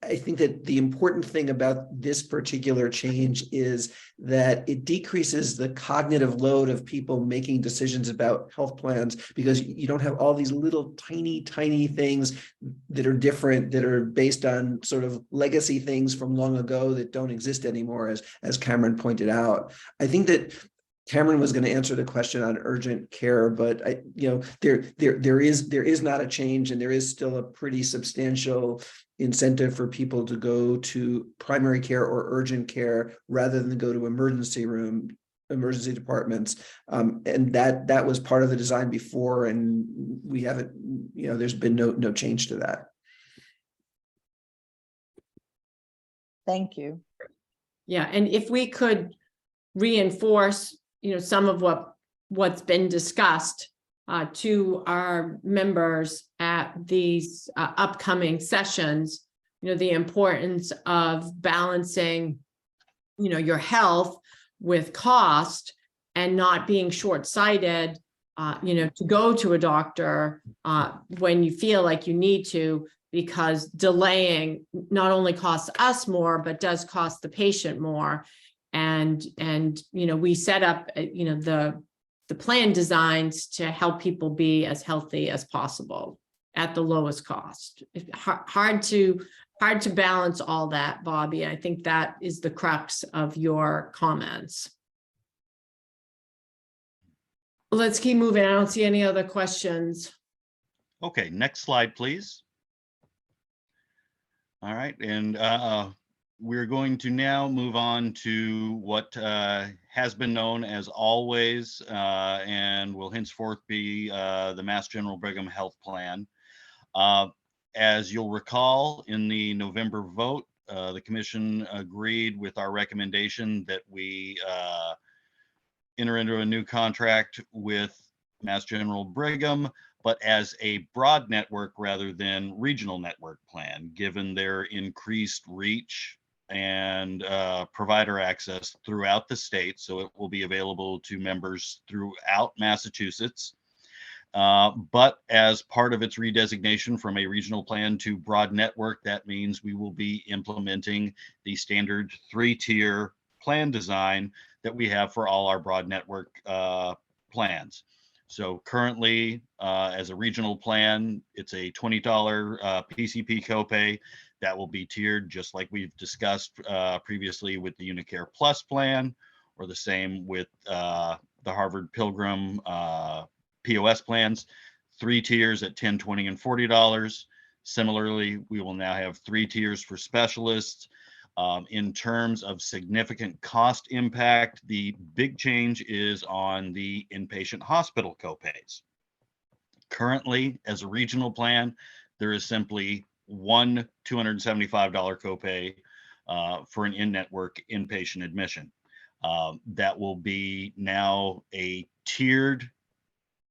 I think that the important thing about this particular change is that it decreases the cognitive load of people making decisions about health plans, because you don't have all these little tiny things that are different, that are based on sort of legacy things from long ago that don't exist anymore, as Cameron pointed out. I think that Cameron was going to answer the question on urgent care, but there is not a change, and there is still a pretty substantial incentive for people to go to primary care or urgent care rather than go to emergency departments. And that was part of the design before, and we haven't, there's been no change to that. Thank you. Yeah, and if we could reinforce, some of what's been discussed to our members at these upcoming sessions, the importance of balancing, your health with cost, and not being short-sighted, to go to a doctor when you feel like you need to, because delaying not only costs us more, but does cost the patient more. And we set up, the plan designs to help people be as healthy as possible at the lowest cost. Hard to balance all that, Bobby. I think that is the crux of your comments. Let's keep moving. I don't see any other questions. Okay, next slide, please. All right, and we're going to now move on to what has been known as always and will henceforth be the Mass General Brigham Health Plan. As you'll recall, in the November vote, the commission agreed with our recommendation that we enter into a new contract with Mass General Brigham, but as a broad network rather than regional network plan, given their increased reach and provider access throughout the state. So it will be available to members throughout Massachusetts. But as part of its redesignation from a regional plan to broad network, that means we will be implementing the standard 3-tier plan design that we have for all our broad network plans. So currently, as a regional plan, it's a $20 PCP copay that will be tiered, just like we've discussed previously with the Unicare Plus plan, or the same with the Harvard Pilgrim POS plans. 3 tiers at $10, $20, and $40. Similarly, we will now have 3 tiers for specialists. In terms of significant cost impact, the big change is on the inpatient hospital copays. Currently, as a regional plan, there is simply one $275 copay for an in-network inpatient admission. That will be now a tiered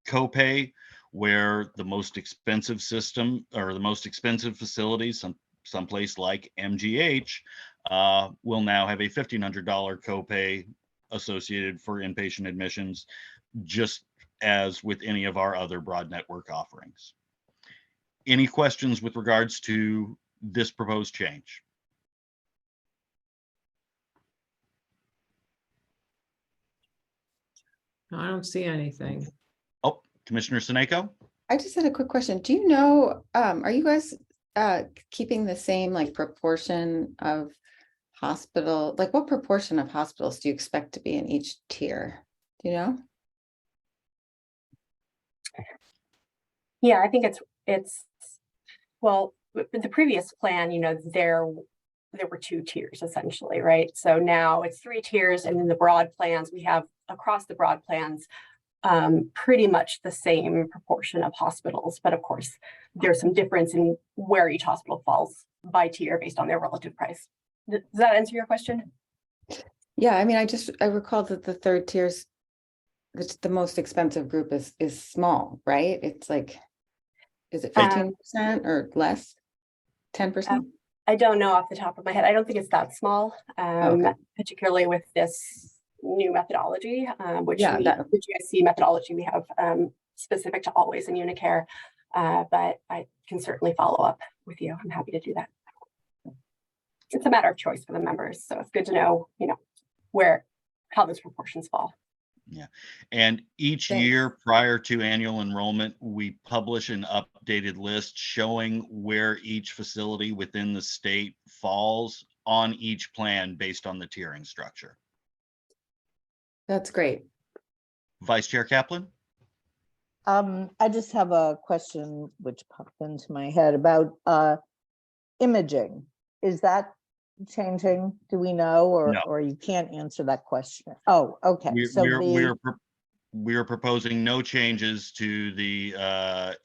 copay, where the most expensive system, or the most expensive facilities, someplace like MGH, will now have a $1,500 copay associated for inpatient admissions, just as with any of our other broad network offerings. Any questions with regards to this proposed change? I don't see anything. Oh, Commissioner Seneko? I just had a quick question. Do you know, are you guys keeping the same like proportion of hospital, like what proportion of hospitals do you expect to be in each tier? Do you know? Yeah, I think it's well, with the previous plan, you know, there were 2 tiers essentially, right? So now it's 3 tiers, and in the broad plans, we have across the broad plans pretty much the same proportion of hospitals, but of course, there's some difference in where each hospital falls by tier based on their relative price. Does that answer your question? Yeah, I mean, I recall that the third tier's the most expensive group is small, right? It's like, is it 15% or less? 10%? I don't know off the top of my head. I don't think it's that small, particularly with this new methodology, which Yeah, the GIC methodology we have specific to always in Unicare, but I can certainly follow up with you. I'm happy to do that. It's a matter of choice for the members, so it's good to know, you know, how those proportions fall. Yeah, and each year prior to annual enrollment, we publish an updated list showing where each facility within the state falls on each plan based on the tiering structure. That's great. Vice Chair Kaplan? I just have a question which popped into my head about imaging. Is that changing? Do we know, or No. or you can't answer that question? Oh, okay. We're proposing no changes to the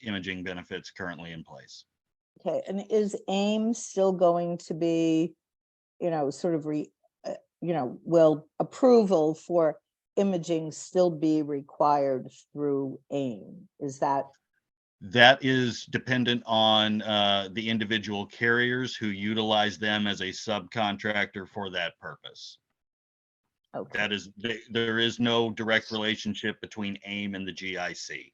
imaging benefits currently in place. Okay, and is AIM still going to be, you know, sort of will approval for imaging still be required through AIM? Is that? That is dependent on the individual carriers who utilize them as a subcontractor for that purpose. Okay. That is, there is no direct relationship between AIM and the GIC. A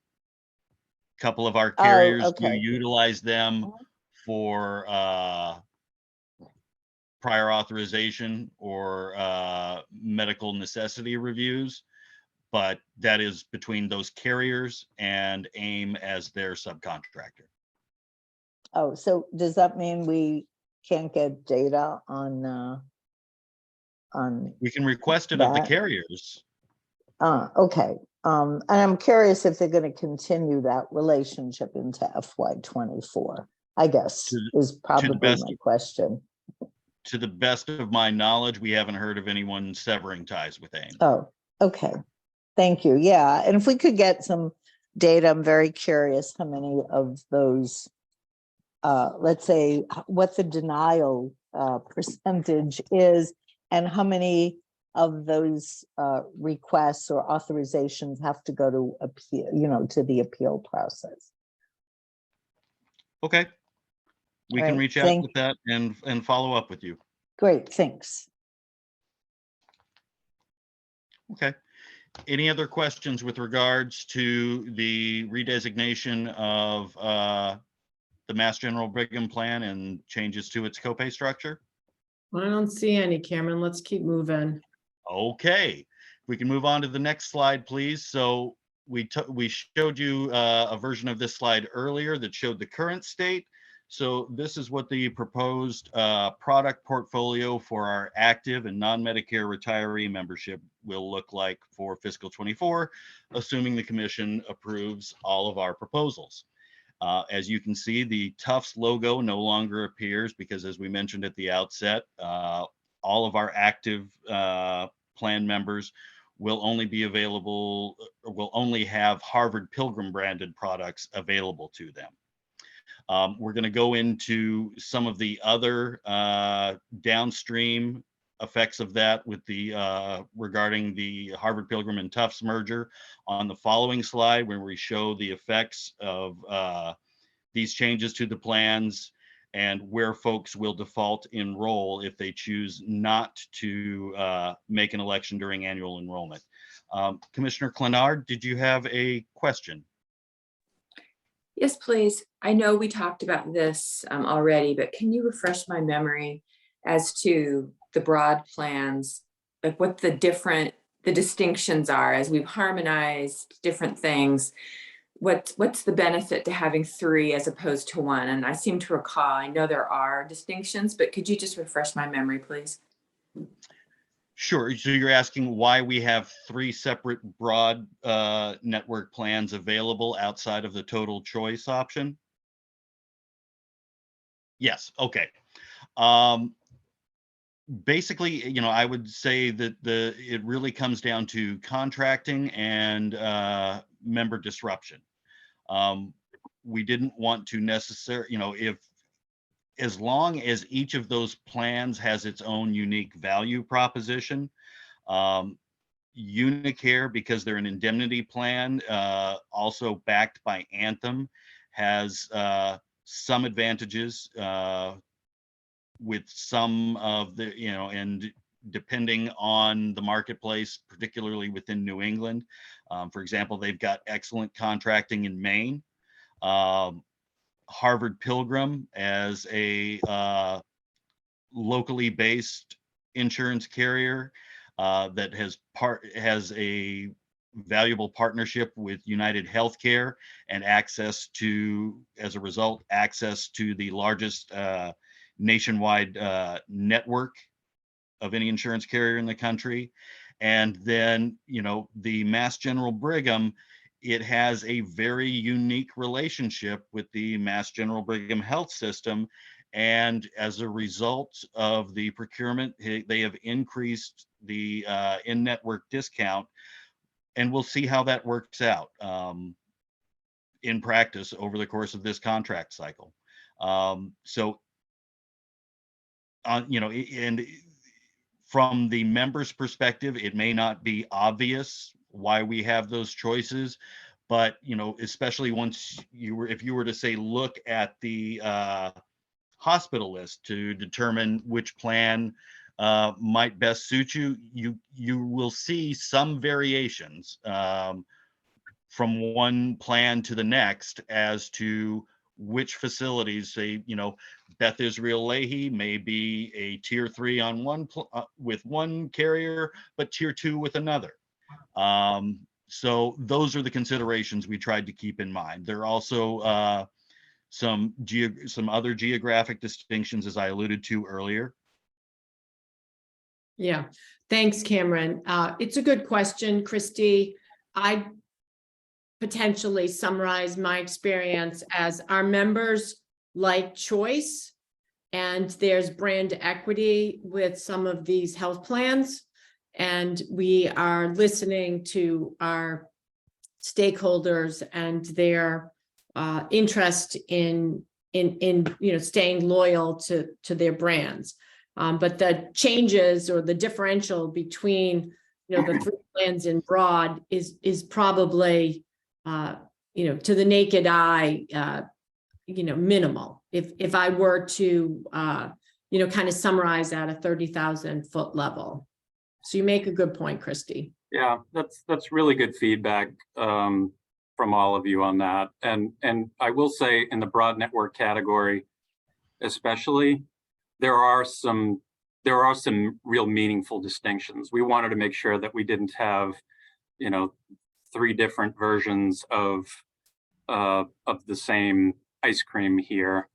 couple of our carriers do utilize them for prior authorization or medical necessity reviews, but that is between those carriers and AIM as their subcontractor. Oh, so does that mean we can't get data on? We can request it of the carriers. Okay. And I'm curious if they're going to continue that relationship into FY24, I guess, is probably my question. To the best of my knowledge, we haven't heard of anyone severing ties with AIM. Oh, okay. Thank you. Yeah. And if we could get some data, I'm very curious how many of those, let's say, what the denial percentage is, and how many of those requests or authorizations have to go to appeal, you know, to the appeal process. Okay. We can reach out with that and follow up with you. Great, thanks. Okay. Any other questions with regards to the redesignation of the Mass General Brigham Plan and changes to its copay structure? I don't see any, Cameron. Let's keep moving. Okay, we can move on to the next slide, please. So we showed you a version of this slide earlier that showed the current state. So this is what the proposed product portfolio for our active and non-Medicare retiree membership will look like for fiscal 24, assuming the commission approves all of our proposals. As you can see, the Tufts logo no longer appears because, as we mentioned at the outset, all of our active plan members will only be available, will only have Harvard Pilgrim branded products available to them. We're going to go into some of the other downstream effects of that with the regarding the Harvard Pilgrim and Tufts merger on the following slide, where we show the effects of these changes to the plans and where folks will default enroll if they choose not to make an election during annual enrollment. Commissioner Clenard, did you have a question? Yes, please. I know we talked about this already, but can you refresh my memory as to the broad plans, like what the distinctions are as we've harmonized different things? what's the benefit to having 3 as opposed to 1? And I seem to recall, I know there are distinctions, but could you just refresh my memory, please? Sure. So you're asking why we have 3 separate broad network plans available outside of the total choice option? Yes. Okay. Basically, you know, I would say that it really comes down to contracting and member disruption. We didn't want to necessarily, you know, as long as each of those plans has its own unique value proposition, Unicare, because they're an indemnity plan, also backed by Anthem, has some advantages with some of the, you know, and depending on the marketplace, particularly within New England. For example, they've got excellent contracting in Maine. Harvard Pilgrim as a locally based insurance carrier that has a valuable partnership with United Healthcare and access to, as a result, access to the largest nationwide network of any insurance carrier in the country. And then, you know, the Mass General Brigham, it has a very unique relationship with the Mass General Brigham Health System. And as a result of the procurement, they have increased the in-network discount. And we'll see how that works out in practice over the course of this contract cycle. You know, and from the member's perspective, it may not be obvious why we have those choices, but, you know, especially once if you were to say, look at the hospital list to determine which plan might best suit you, you will see some variations from one plan to the next as to which facilities. Say, you know, Beth Israel Lahey may be a tier 3 on with one carrier, but tier 2 with another. So those are the considerations we tried to keep in mind. There are also some other geographic distinctions, as I alluded to earlier. Yeah, thanks, Cameron. It's a good question, Christy. I potentially summarize my experience as our members like choice, and there's brand equity with some of these health plans. And we are listening to our stakeholders and their interest in you know, staying loyal to their brands. But the changes or the differential between, you know, the 3 plans in broad is probably you know, to the naked eye, you know, minimal. If I were to you know, kind of summarize at a 30,000-foot level. So you make a good point, Christy. Yeah, that's really good feedback from all of you on that. And I will say, in the broad network category, especially, there are some real meaningful distinctions. We wanted to make sure that we didn't have, you know, 3 different versions of the same ice cream here.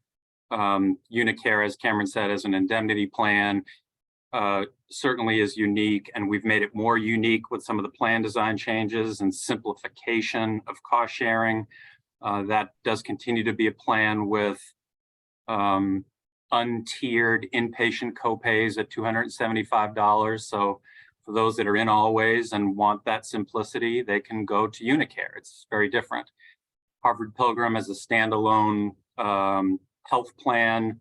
Unicare, as Cameron said, is an indemnity plan. Certainly is unique, and we've made it more unique with some of the plan design changes and simplification of cost sharing. That does continue to be a plan with untiered inpatient copays at $275. So for those that are in Always and want that simplicity, they can go to Unicare. It's very different. Harvard Pilgrim is a standalone health plan,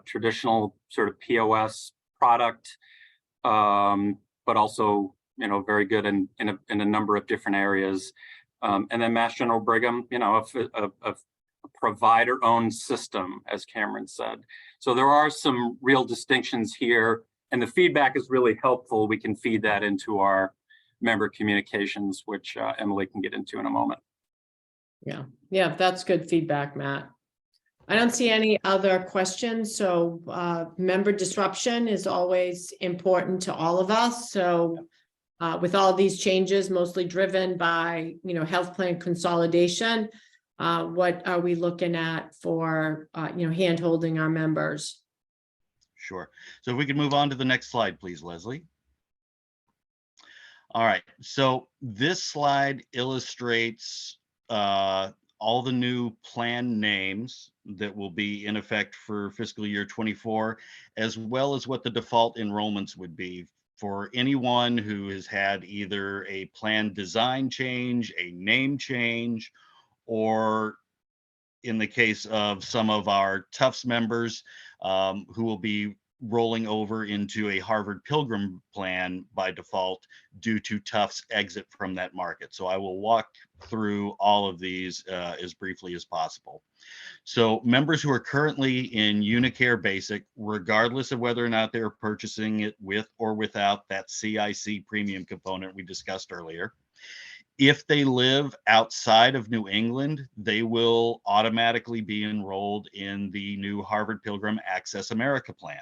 traditional sort of POS product, but also, you know, very good in a number of different areas. And then Mass General Brigham, you know, a provider-owned system, as Cameron said. So there are some real distinctions here, and the feedback is really helpful. We can feed that into our member communications, which Emily can get into in a moment. Yeah, that's good feedback, Matt. I don't see any other questions. So member disruption is always important to all of us. So with all these changes, mostly driven by, health plan consolidation, what are we looking at for, hand holding our members? Sure. So if we could move on to the next slide, please, Leslie. All right. So this slide illustrates all the new plan names that will be in effect for fiscal year 24, as well as what the default enrollments would be for anyone who has had either a plan design change, a name change, or in the case of some of our Tufts members who will be rolling over into a Harvard Pilgrim plan by default due to Tufts' exit from that market. So I will walk through all of these as briefly as possible. So members who are currently in Unicare Basic, regardless of whether or not they're purchasing it with or without that CIC premium component we discussed earlier, if they live outside of New England, they will automatically be enrolled in the new Harvard Pilgrim Access America plan.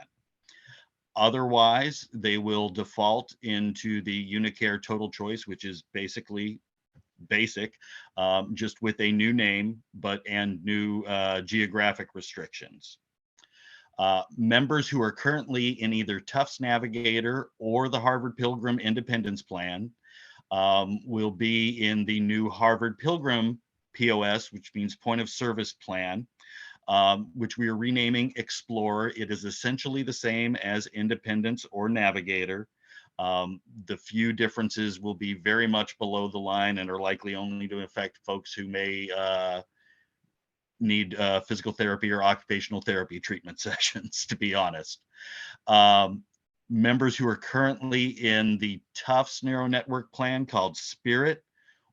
Otherwise, they will default into the Unicare Total Choice, which is basically basic, just with a new name, and new geographic restrictions. Members who are currently in either Tufts Navigator or the Harvard Pilgrim Independence Plan will be in the new Harvard Pilgrim POS, which means Point of Service Plan, which we are renaming Explorer. It is essentially the same as Independence or Navigator. The few differences will be very much below the line and are likely only to affect folks who may need physical therapy or occupational therapy treatment sessions, to be honest. Members who are currently in the Tufts Narrow Network plan called Spirit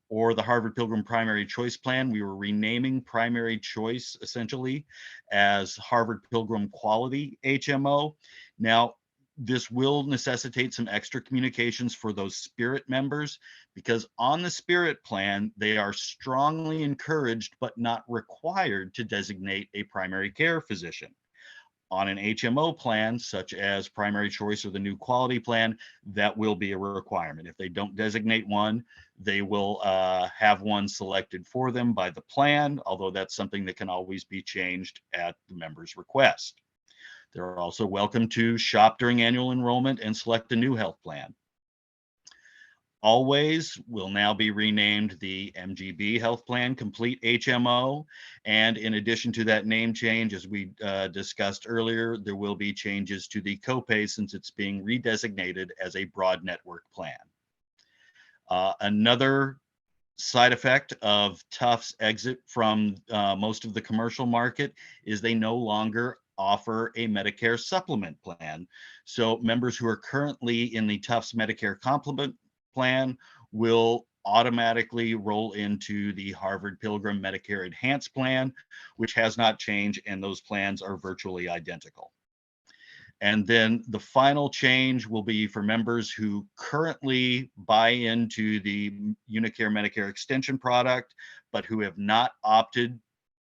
or the Harvard Pilgrim Primary Choice Plan, we were renaming Primary Choice essentially as Harvard Pilgrim Quality HMO. Now, this will necessitate some extra communications for those Spirit members because on the Spirit plan, they are strongly encouraged but not required to designate a primary care physician. On an HMO plan, such as Primary Choice or the new Quality Plan, that will be a requirement. If they don't designate one, they will have one selected for them by the plan, although that's something that can always be changed at the member's request. They're also welcome to shop during annual enrollment and select a new health plan. Always will now be renamed the MGB Health Plan Complete HMO. And in addition to that name change, as we discussed earlier, there will be changes to the copay since it's being redesignated as a broad network plan. Another side effect of Tufts' exit from most of the commercial market is they no longer offer a Medicare supplement plan. So members who are currently in the Tufts Medicare Complement plan will automatically roll into the Harvard Pilgrim Medicare Enhanced plan, which has not changed, and those plans are virtually identical. And then the final change will be for members who currently buy into the Unicare Medicare Extension product, but who have not opted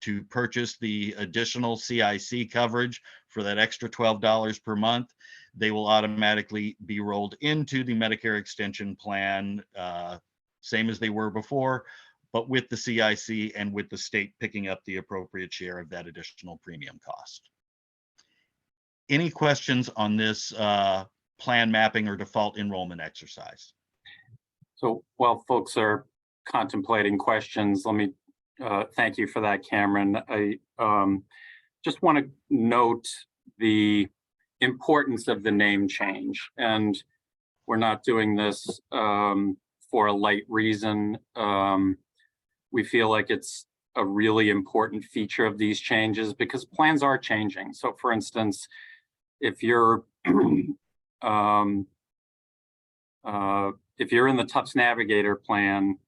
to purchase the additional CIC coverage for that extra $12 per month. They will automatically be rolled into the Medicare Extension plan, same as they were before, but with the CIC and with the state picking up the appropriate share of that additional premium cost. Any questions on this plan mapping or default enrollment exercise? So while folks are contemplating questions, let me thank you for that, Cameron. I just want to note the importance of the name change, and we're not doing this for a light reason. We feel like it's a really important feature of these changes because plans are changing. So for instance, if you're in the Tufts Navigator plan,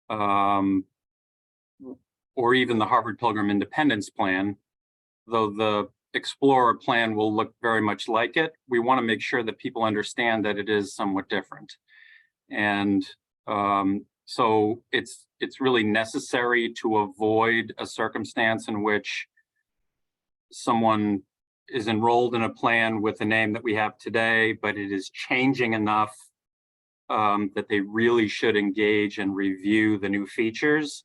or even the Harvard Pilgrim Independence plan, though the Explorer plan will look very much like it, we want to make sure that people understand that it is somewhat different. And so it's really necessary to avoid a circumstance in which someone is enrolled in a plan with the name that we have today, but it is changing enough that they really should engage and review the new features,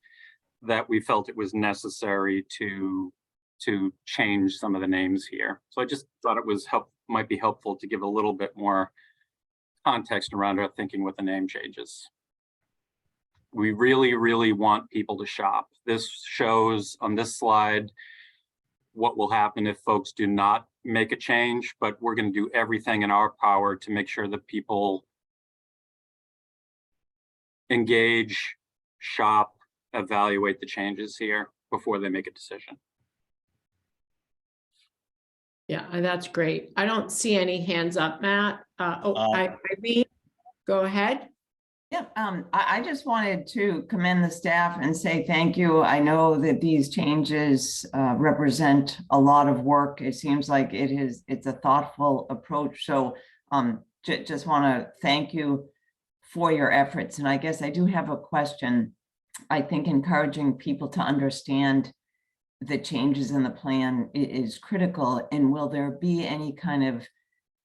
that we felt it was necessary to change some of the names here. So I just thought it was might be helpful to give a little bit more context around our thinking with the name changes. We really, really want people to shop. This shows on this slide what will happen if folks do not make a change, but we're going to do everything in our power to make sure that people engage, shop, evaluate the changes here before they make a decision. Yeah, that's great. I don't see any hands up, Matt. Irene, go ahead. Yeah, I just wanted to commend the staff and say thank you. I know that these changes represent a lot of work. It seems like it's a thoughtful approach. So just want to thank you for your efforts. And I guess I do have a question. I think encouraging people to understand the changes in the plan is critical. And will there be any kind of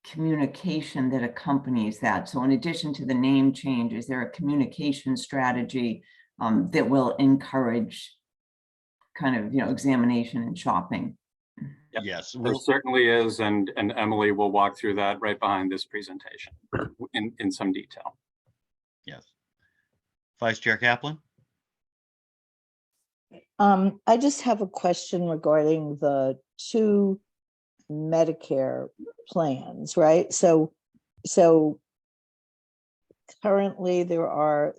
communication that accompanies that? So in addition to the name change, is there a communication strategy that will encourage kind of, examination and shopping? Yep. Yes, there certainly is, and Emily will walk through that right behind this presentation in some detail. Yes. Vice Chair Kaplan? I just have a question regarding the two Medicare plans, right? So currently there are,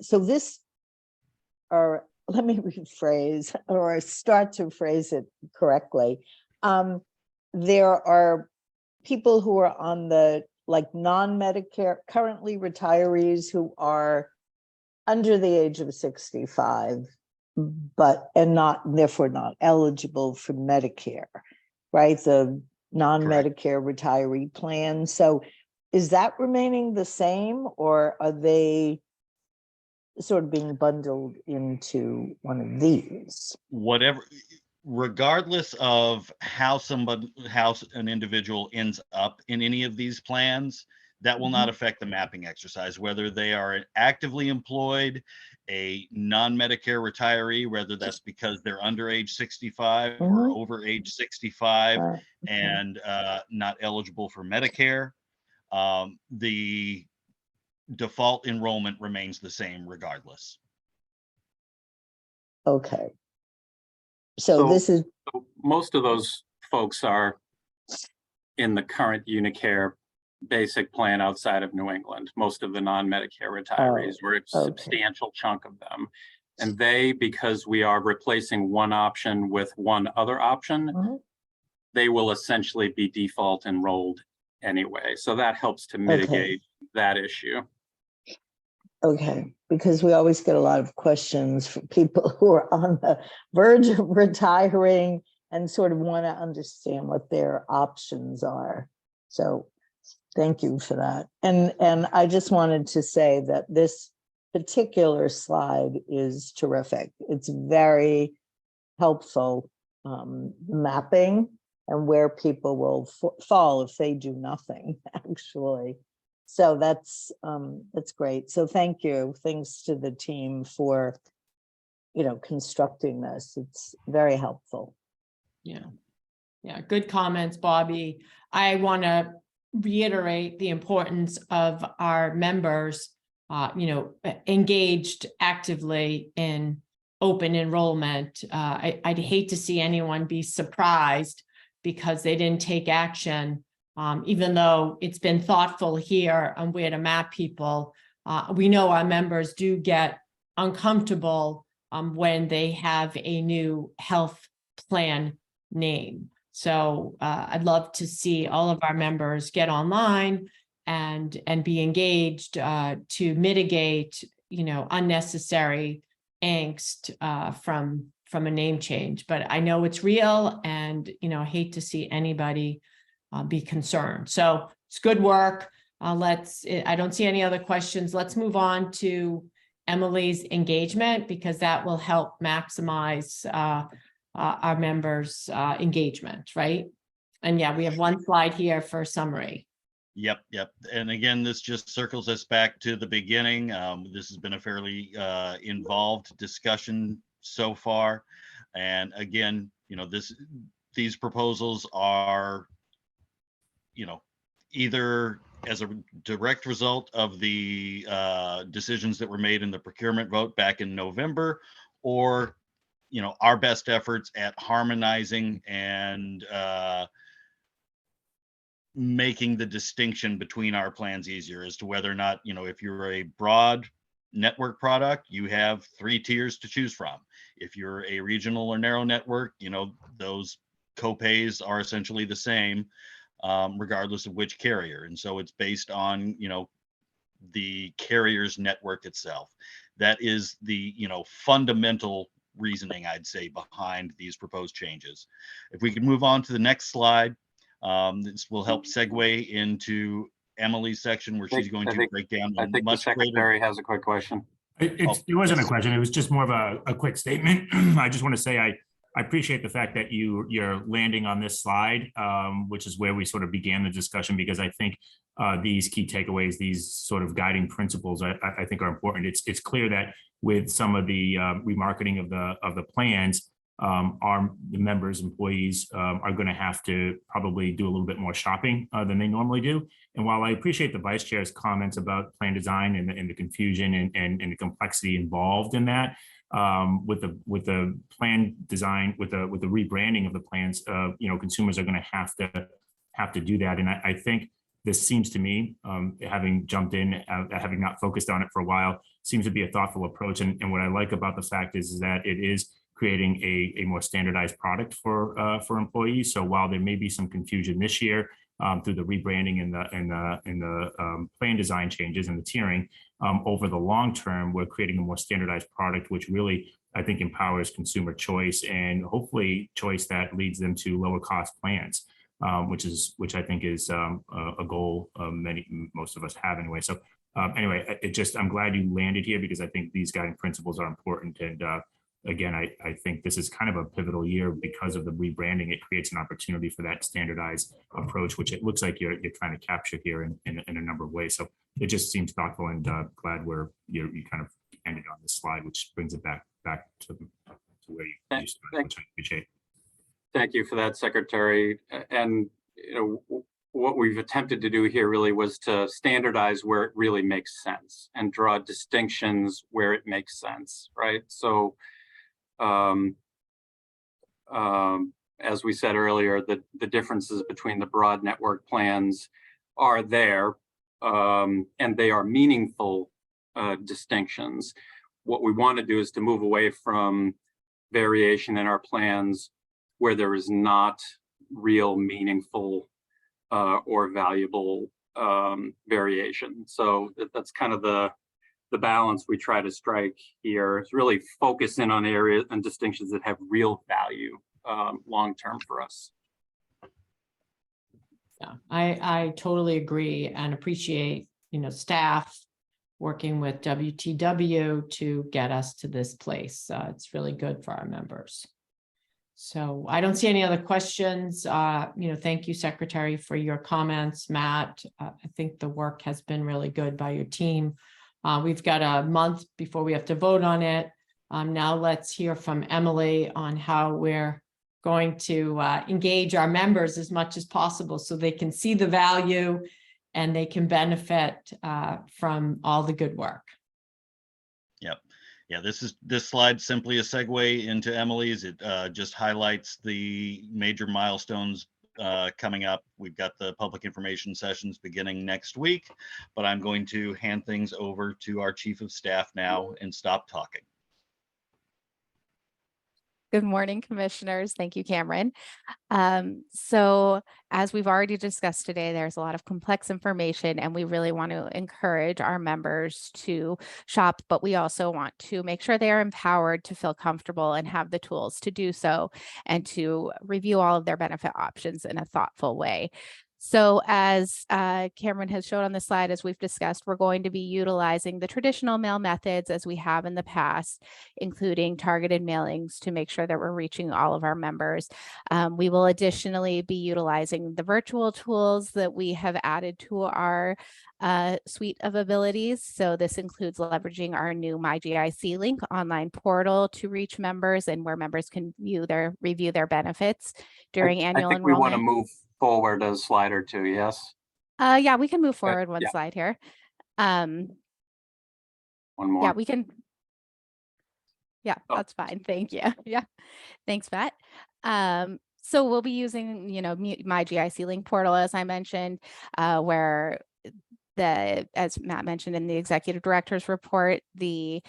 let me rephrase or start to phrase it correctly. There are people who are on the non-Medicare, currently retirees who are under the age of 65, therefore not eligible for Medicare, right? The non-Medicare retiree plan. So is that remaining the same, or are they sort of being bundled into one of these? Whatever, regardless of how an individual ends up in any of these plans, that will not affect the mapping exercise, whether they are actively employed, a non-Medicare retiree, whether that's because they're under age 65 or over age 65 and not eligible for Medicare. The default enrollment remains the same regardless. Okay. So this is... most of those folks are in the current Unicare basic plan outside of New England. Most of the non-Medicare retirees, were a substantial chunk of them. And they, because we are replacing one option with one other option, they will essentially be default enrolled anyway. So that helps to mitigate that issue. Okay, because we always get a lot of questions from people who are on the verge of retiring and sort of want to understand what their options are. So thank you for that. And I just wanted to say that this particular slide is terrific. It's very helpful mapping and where people will fall if they do nothing, actually. So that's great. So thank you. Thanks to the team for, constructing this. It's very helpful. Yeah, good comments, Bobby. I want to reiterate the importance of our members, engaged actively in open enrollment. I'd hate to see anyone be surprised because they didn't take action, even though it's been thoughtful here on where to map people. We know our members do get uncomfortable when they have a new health plan name. So I'd love to see all of our members get online and be engaged to mitigate, unnecessary angst from a name change. But I know it's real, and I hate to see anybody be concerned. So it's good work. I don't see any other questions. Let's move on to Emily's engagement, because that will help maximize our members' engagement, right? And yeah, we have one slide here for summary. Yep. And again, this just circles us back to the beginning. This has been a fairly involved discussion so far. And again, these proposals are, either as a direct result of the decisions that were made in the procurement vote back in November, or, our best efforts at harmonizing and making the distinction between our plans easier as to whether or not, if you're a broad network product, you have 3 tiers to choose from. If you're a regional or narrow network, those copays are essentially the same, regardless of which carrier. And so it's based on, the carrier's network itself. That is the, fundamental reasoning, I'd say, behind these proposed changes. If we could move on to the next slide. This will help segue into Emily's section where she's going to break down. I think the secretary has a quick question. It wasn't a question. It was just more of a quick statement. I just want to say I appreciate the fact that you're landing on this slide, which is where we sort of began the discussion, because I think these key takeaways, these sort of guiding principles, I think are important. It's clear that with some of the remarketing of the plans, the members, employees are going to have to probably do a little bit more shopping than they normally do. And while I appreciate the vice chair's comments about plan design and the confusion and the complexity involved in that, with the plan design, with the rebranding of the plans, consumers are going to have to do that. And I think this seems to me, having jumped in, having not focused on it for a while, seems to be a thoughtful approach. And what I like about the fact is that it is creating a more standardized product for employees. So while there may be some confusion this year through the rebranding and the plan design changes and the tiering, over the long term, we're creating a more standardized product, which really, I think, empowers consumer choice, and hopefully choice that leads them to lower cost plans, which I think is a goal most of us have anyway. So anyway, I'm glad you landed here, because I think these guiding principles are important. And again, I think this is kind of a pivotal year because of the rebranding. It creates an opportunity for that standardized approach, which it looks like you're trying to capture here in a number of ways. So it just seems thoughtful, and glad you kind of ended on this slide, which brings it back to where you started, which I appreciate. Thank you for that, Secretary. And what we've attempted to do here really was to standardize where it really makes sense and draw distinctions where it makes sense, right? So as we said earlier, the differences between the broad network plans are there, and they are meaningful distinctions. What we want to do is to move away from variation in our plans where there is not real meaningful or valuable variation. So that's kind of the balance we try to strike here, is really focus in on areas and distinctions that have real value long-term for us. Yeah, I totally agree and appreciate, staff working with WTW to get us to this place. It's really good for our members. So I don't see any other questions. Thank you, Secretary, for your comments. Matt, I think the work has been really good by your team. We've got a month before we have to vote on it. Now let's hear from Emily on how we're going to engage our members as much as possible so they can see the value and they can benefit from all the good work. Yep. Yeah, this slide simply a segue into Emily's. It just highlights the major milestones coming up. We've got the public information sessions beginning next week, but I'm going to hand things over to our Chief of Staff now and stop talking. Good morning, commissioners. Thank you, Cameron. So as we've already discussed today, there's a lot of complex information, and we really want to encourage our members to shop, but we also want to make sure they are empowered to feel comfortable and have the tools to do so, and to review all of their benefit options in a thoughtful way. So as Cameron has showed on the slide, as we've discussed, we're going to be utilizing the traditional mail methods as we have in the past, including targeted mailings to make sure that we're reaching all of our members. We will additionally be utilizing the virtual tools that we have added to our suite of abilities. So this includes leveraging our new My GIC link online portal to reach members and where members can review their benefits during annual I think we want to enrollment. move forward a slide or two, yes? Yeah, we can move forward one yeah. slide here. One more. Yeah, we can. Yeah, Oh. that's fine. Thank you. Yeah, thanks, Pat. So we'll be using, My GIC link portal, as I mentioned, where as Matt mentioned in the executive director's report, the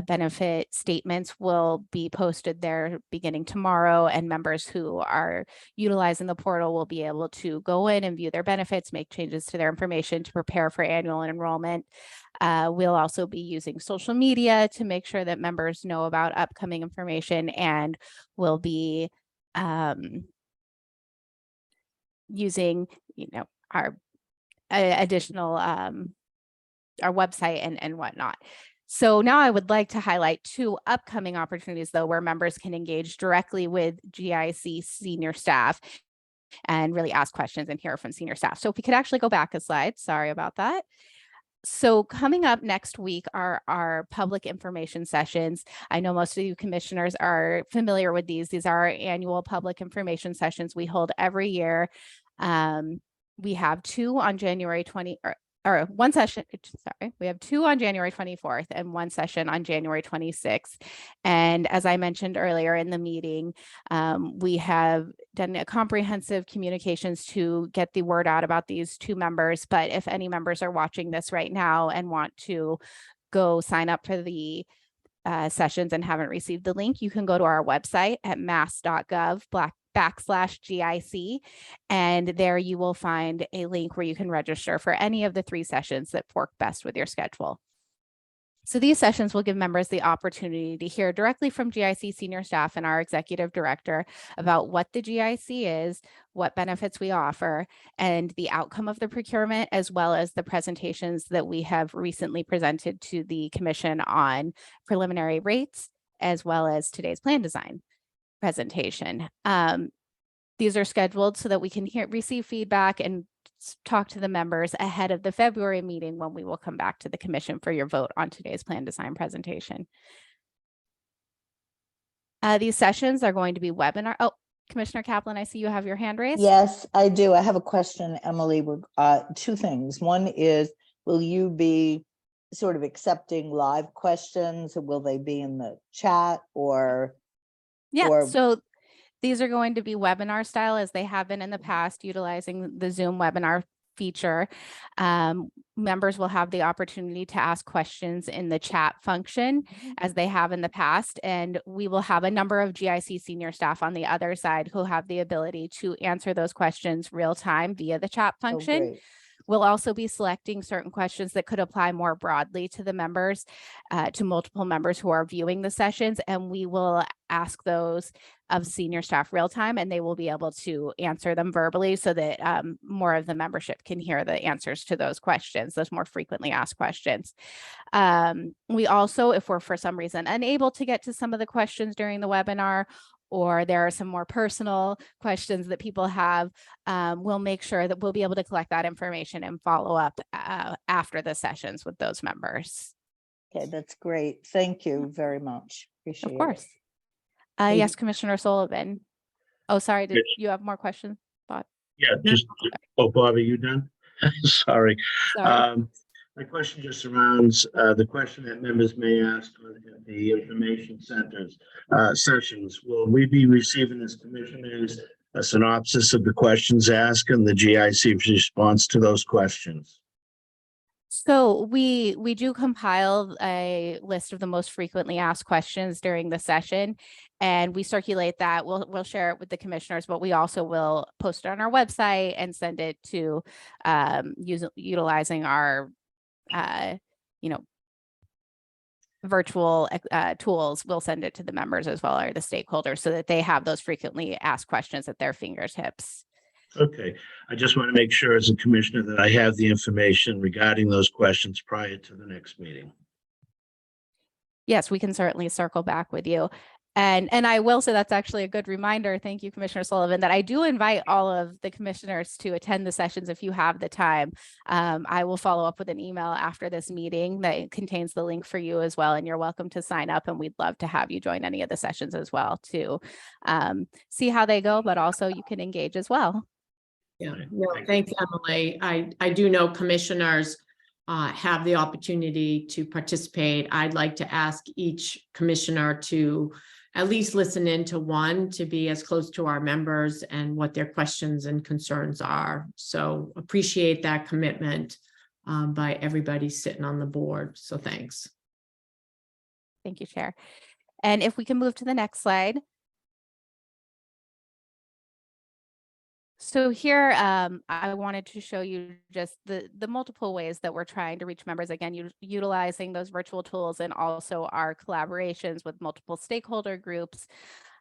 benefit statements will be posted there beginning tomorrow, and members who are utilizing the portal will be able to go in and view their benefits, make changes to their information to prepare for annual enrollment. We'll also be using social media to make sure that members know about upcoming information, and we'll be using, our additional our website and whatnot. So now I would like to highlight 2 upcoming opportunities, though, where members can engage directly with GIC senior staff and really ask questions and hear from senior staff. So if we could actually go back a slide, sorry about that. So coming up next week are our public information sessions. I know most of you commissioners are familiar with these. These are our annual public information sessions we hold every year. We have 2 on January 20, or one session, sorry, we have 2 on January 24th and 1 session on January 26th. And as I mentioned earlier in the meeting, we have done a comprehensive communications to get the word out about these 2 members. But if any members are watching this right now and want to go sign up for the sessions and haven't received the link, you can go to our website at mass.gov/GIC, and there you will find a link where you can register for any of the 3 sessions that work best with your schedule. So these sessions will give members the opportunity to hear directly from GIC senior staff and our executive director about what the GIC is, what benefits we offer, and the outcome of the procurement, as well as the presentations that we have recently presented to the commission on preliminary rates, as well as today's plan design presentation. These are scheduled so that we can receive feedback and talk to the members ahead of the February meeting, when we will come back to the commission for your vote on today's plan design presentation. These sessions are going to be webinar. Oh, Commissioner Kaplan, I see you have your hand raised. Yes, I do. I have a question, Emily. 2 things. One is, will you be sort of accepting live questions? Or will they be in the chat or? Yeah, so these are going to be webinar style, as they have been in the past, utilizing the Zoom webinar feature. Members will have the opportunity to ask questions in the chat function, as they have in the past, and we will have a number of GIC senior staff on the other side who have the ability to answer those questions real time via the chat function. great. We'll also be selecting certain questions that could apply more broadly to the members, to multiple members who are viewing the sessions, and we will ask those of senior staff real time, and they will be able to answer them verbally so that more of the membership can hear the answers to those questions, those more frequently asked questions. We also, if we're for some reason unable to get to some of the questions during the webinar, or there are some more personal questions that people have, we'll make sure that we'll be able to collect that information and follow up after the sessions with those members. Okay, that's great. Thank you very much. Appreciate it. Of course. Yes, Commissioner Sullivan. Oh, sorry, did you have more questions, Bob? Yeah, just, oh, Bob, are you done? Sorry. Sorry. My question just surrounds the question that members may ask at the information centers sessions. Will we be receiving as commissioners a synopsis of the questions asked and the GIC's response to those questions? So we do compile a list of the most frequently asked questions during the session, and we circulate that. We'll share it with the commissioners, but we also will post it on our website and send it to utilizing our virtual tools. We'll send it to the members as well, or the stakeholders, so that they have those frequently asked questions at their fingertips. Okay, I just want to make sure as a commissioner that I have the information regarding those questions prior to the next meeting. Yes, we can certainly circle back with you. And I will say that's actually a good reminder. Thank you, Commissioner Sullivan, that I do invite all of the commissioners to attend the sessions if you have the time. I will follow up with an email after this meeting that contains the link for you as well. And you're welcome to sign up, and we'd love to have you join any of the sessions as well to see how they go, but also you can engage as well. Yeah, no, thanks, Emily. I do know commissioners have the opportunity to participate. I'd like to ask each commissioner to at least listen into one, to be as close to our members and what their questions and concerns are. So appreciate that commitment by everybody sitting on the board. So thanks. Thank you, Chair. And if we can move to the next slide. So here, I wanted to show you just the multiple ways that we're trying to reach members, again, utilizing those virtual tools and also our collaborations with multiple stakeholder groups.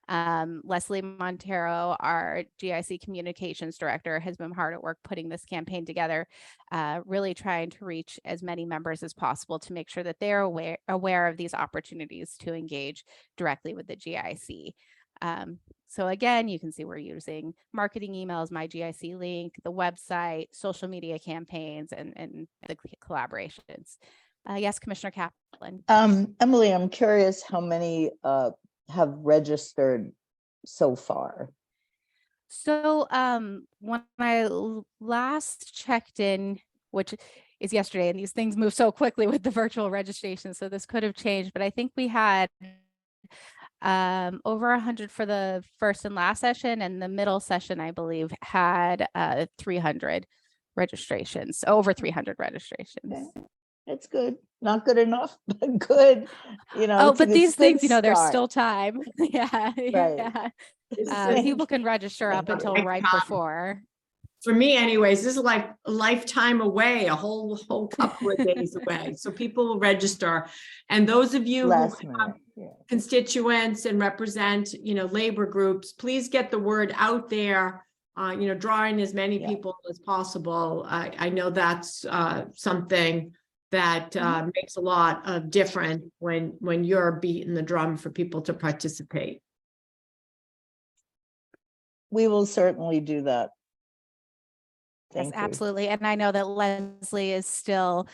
Leslie Montero, our GIC communications director, has been hard at work putting this campaign together, really trying to reach as many members as possible to make sure that they're aware of these opportunities to engage directly with the GIC. So again, you can see we're using marketing emails, my GIC link, the website, social media campaigns, and the collaborations. Yes, Commissioner Kaplan. Emily, I'm curious how many have registered so far. So when I last checked in, which is yesterday, and these things move so quickly with the virtual registration, so this could have changed, but I think we had over 100 for the first and last session, and the middle session, I believe, had 300 registrations, over 300 registrations. Okay. That's good. Not good enough, but good. You know. Oh, it's but these good things, there's start. still time. Yeah, Right. yeah. People can register up until right before. For me anyways, this is like a lifetime away, a whole couple of days away. So people will register. And those of you Last who minute. have Yeah. constituents and represent, labor groups, please get the word out there, drawing as many people as possible. I know that's something that makes a lot of difference when you're beating the drum for people to participate. We will certainly do that. Yes, Thank you. absolutely. And I know that Leslie is still,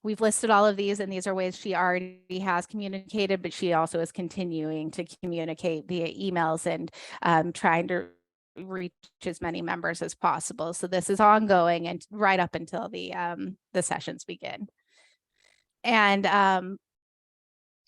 we've listed all of these, and these are ways she already has communicated, but she also is continuing to communicate via emails and trying to reach as many members as possible. So this is ongoing and right up until the sessions begin. And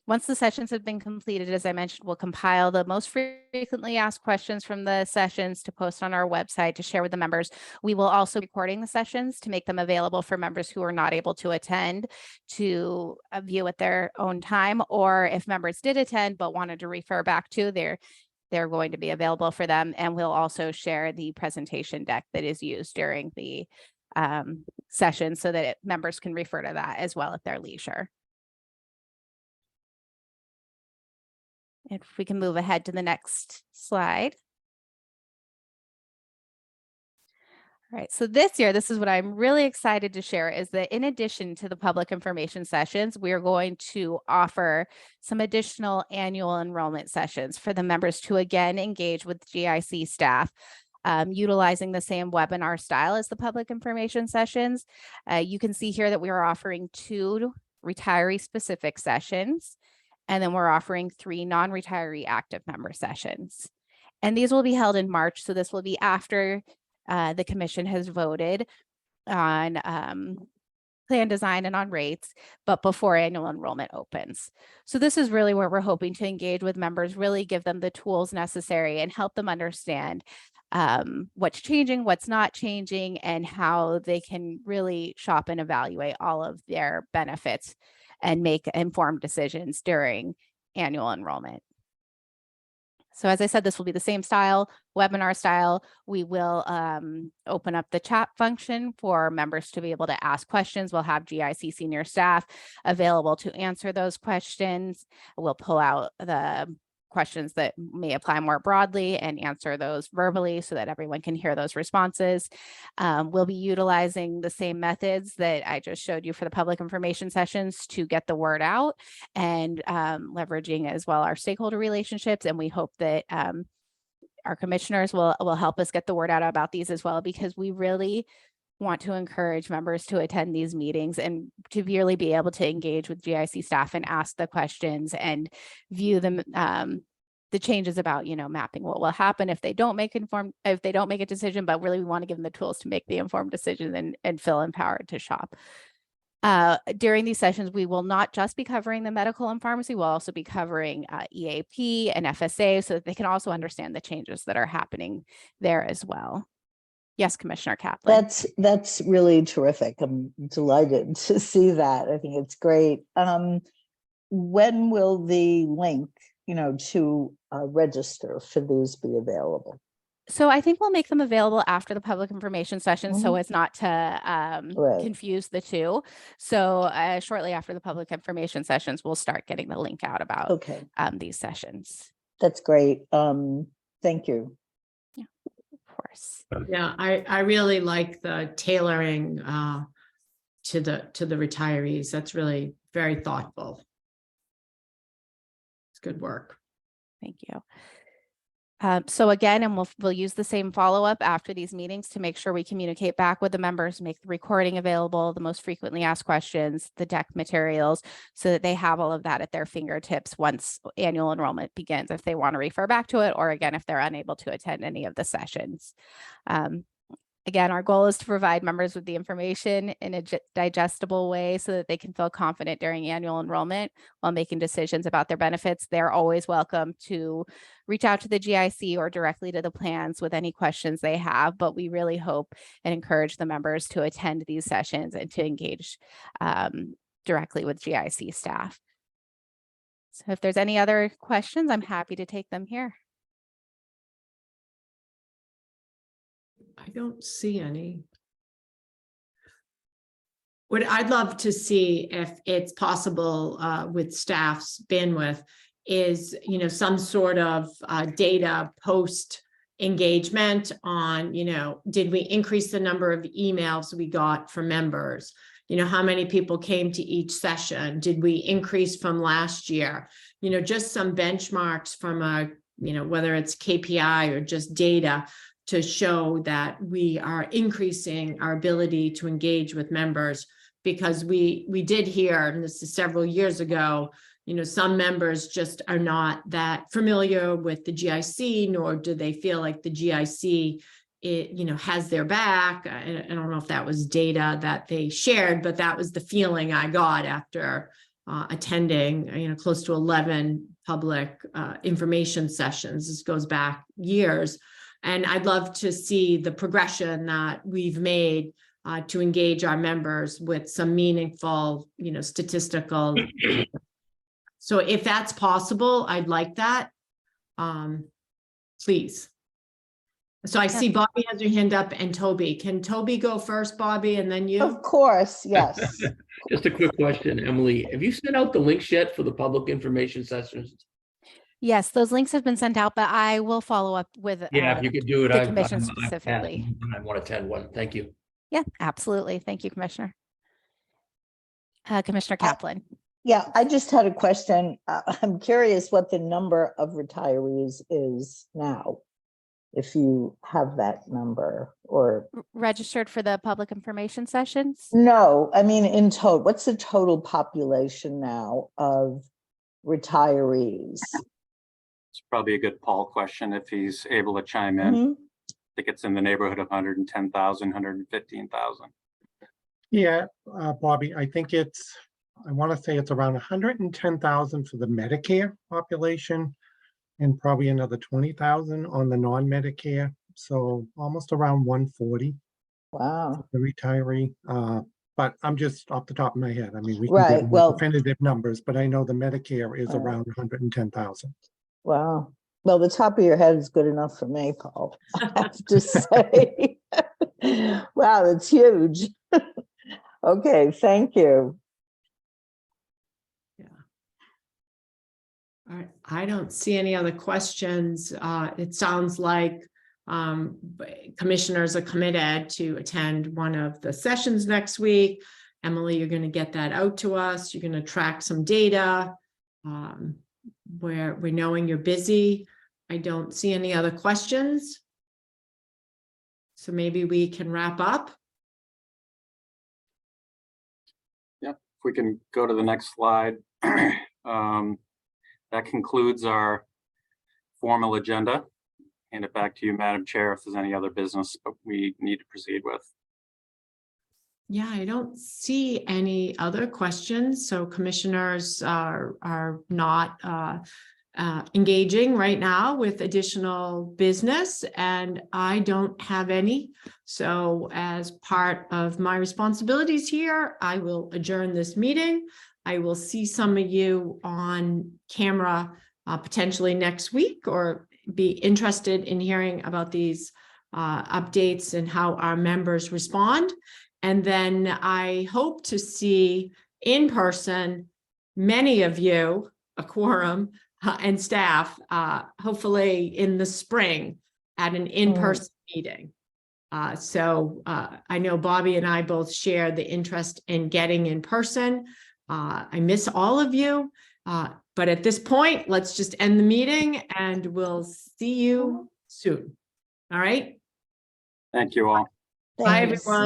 once the sessions have been completed, as I mentioned, we'll compile the most frequently asked questions from the sessions to post on our website to share with the members. We will also be recording the sessions to make them available for members who are not able to attend to view at their own time, or if members did attend but wanted to refer back to, they're going to be available for them. And we'll also share the presentation deck that is used during the session so that members can refer to that as well at their leisure. If we can move ahead to the next slide. All right, so this year, this is what I'm really excited to share, is that in addition to the public information sessions, we are going to offer some additional annual enrollment sessions for the members to again engage with GIC staff, utilizing the same webinar style as the public information sessions. You can see here that we are offering 2 retiree specific sessions. And then we're offering 3 non-retiree active member sessions. And these will be held in March. So this will be after the commission has voted on plan design and on rates, but before annual enrollment opens. So this is really where we're hoping to engage with members, really give them the tools necessary and help them understand what's changing, what's not changing, and how they can really shop and evaluate all of their benefits and make informed decisions during annual enrollment. So as I said, this will be the same style, webinar style. We will open up the chat function for members to be able to ask questions. We'll have GIC senior staff available to answer those questions. We'll pull out the questions that may apply more broadly and answer those verbally so that everyone can hear those responses. We'll be utilizing the same methods that I just showed you for the public information sessions to get the word out, and leveraging as well our stakeholder relationships. And we hope that our commissioners will help us get the word out about these as well, because we really want to encourage members to attend these meetings and to really be able to engage with GIC staff and ask the questions and view them, the changes about, mapping what will happen if they don't make a decision, but really we want to give them the tools to make the informed decision and feel empowered to shop. During these sessions, we will not just be covering the medical and pharmacy, we'll also be covering EAP and FSA so that they can also understand the changes that are happening there as well. Yes, Commissioner Kaplan. That's really terrific. I'm delighted to see that. I think it's great. When will the link, to register for these be available? So I think we'll make them available after the public information session so as not to confuse the two. So shortly after the public information sessions, we'll start getting the link out about these sessions. That's great. Thank you. Yeah, of course. Yeah, I really like the tailoring to the retirees. That's really very thoughtful. It's good work. Thank you. So again, and we'll use the same follow-up after these meetings to make sure we communicate back with the members, make the recording available, the most frequently asked questions, the deck materials, so that they have all of that at their fingertips once annual enrollment begins, if they want to refer back to it, or again, if they're unable to attend any of the sessions. Again, our goal is to provide members with the information in a digestible way so that they can feel confident during annual enrollment while making decisions about their benefits. They're always welcome to reach out to the GIC or directly to the plans with any questions they have, but we really hope and encourage the members to attend these sessions and to engage directly with GIC staff. So if there's any other questions, I'm happy to take them here. I don't see any. What I'd love to see, if it's possible with staff's bandwidth, is some sort of data post engagement on, did we increase the number of emails we got from members? How many people came to each session? Did we increase from last year? Just some benchmarks from whether it's KPI or just data, to show that we are increasing our ability to engage with members, because we did hear, and this is several years ago, some members just are not that familiar with the GIC, nor do they feel like the GIC has their back. I don't know if that was data that they shared, but that was the feeling I got after attending close to 11 public information sessions. This goes back years. And I'd love to see the progression that we've made to engage our members with some meaningful, statistical. So if that's possible, I'd like that. Please. So I see Bobby has your hand up, and Toby. Can Toby go first, Bobby, and then you? Of course, yes. Just a quick question, Emily. Have you sent out the links yet for the public information sessions? Yes, those links have been sent out, but I will follow up with if you could do it, the commission specifically. I want to attend one. Thank you. Yeah, absolutely. Thank you, Commissioner. Commissioner Kaplan. Yeah, I just had a question. I'm curious what the number of retirees is now, if you have that number, or registered for the public information sessions? No, I mean in total. What's the total population now of retirees? It's probably a good Paul question if he's able to chime in. I think it's in the neighborhood of 110,000, 115,000. Yeah, Bobby, I think I want to say it's around 110,000 for the Medicare population and probably another 20,000 on the non-Medicare. So almost around 140. Wow. The retiree. But I'm just off the top of my head. I mean, we can get definitive numbers, but I know the Medicare is around 110,000. Wow. Well, the top of your head is good enough for me, Paul, I have to say. Wow, that's huge. Okay, thank you. Yeah. All right. I don't see any other questions. It sounds like commissioners are committed to attend one of the sessions next week. Emily, you're going to get that out to us. You're going to track some data. Where we're knowing you're busy. I don't see any other questions. So maybe we can wrap up. Yep, if we can go to the next slide. That concludes our formal agenda. Hand it back to you, Madam Chair, if there's any other business we need to proceed with. Yeah, I don't see any other questions. So commissioners are not engaging right now with additional business, and I don't have any. So as part of my responsibilities here, I will adjourn this meeting. I will see some of you on camera potentially next week, or be interested in hearing about these updates and how our members respond. And then I hope to see in person many of you, a quorum and staff, hopefully in the spring at an in-person meeting. So I know Bobby and I both share the interest in getting in person. I miss all of you, but at this point, let's just end the meeting and we'll see you soon. All right. Thank you all. Bye, Thanks. everyone.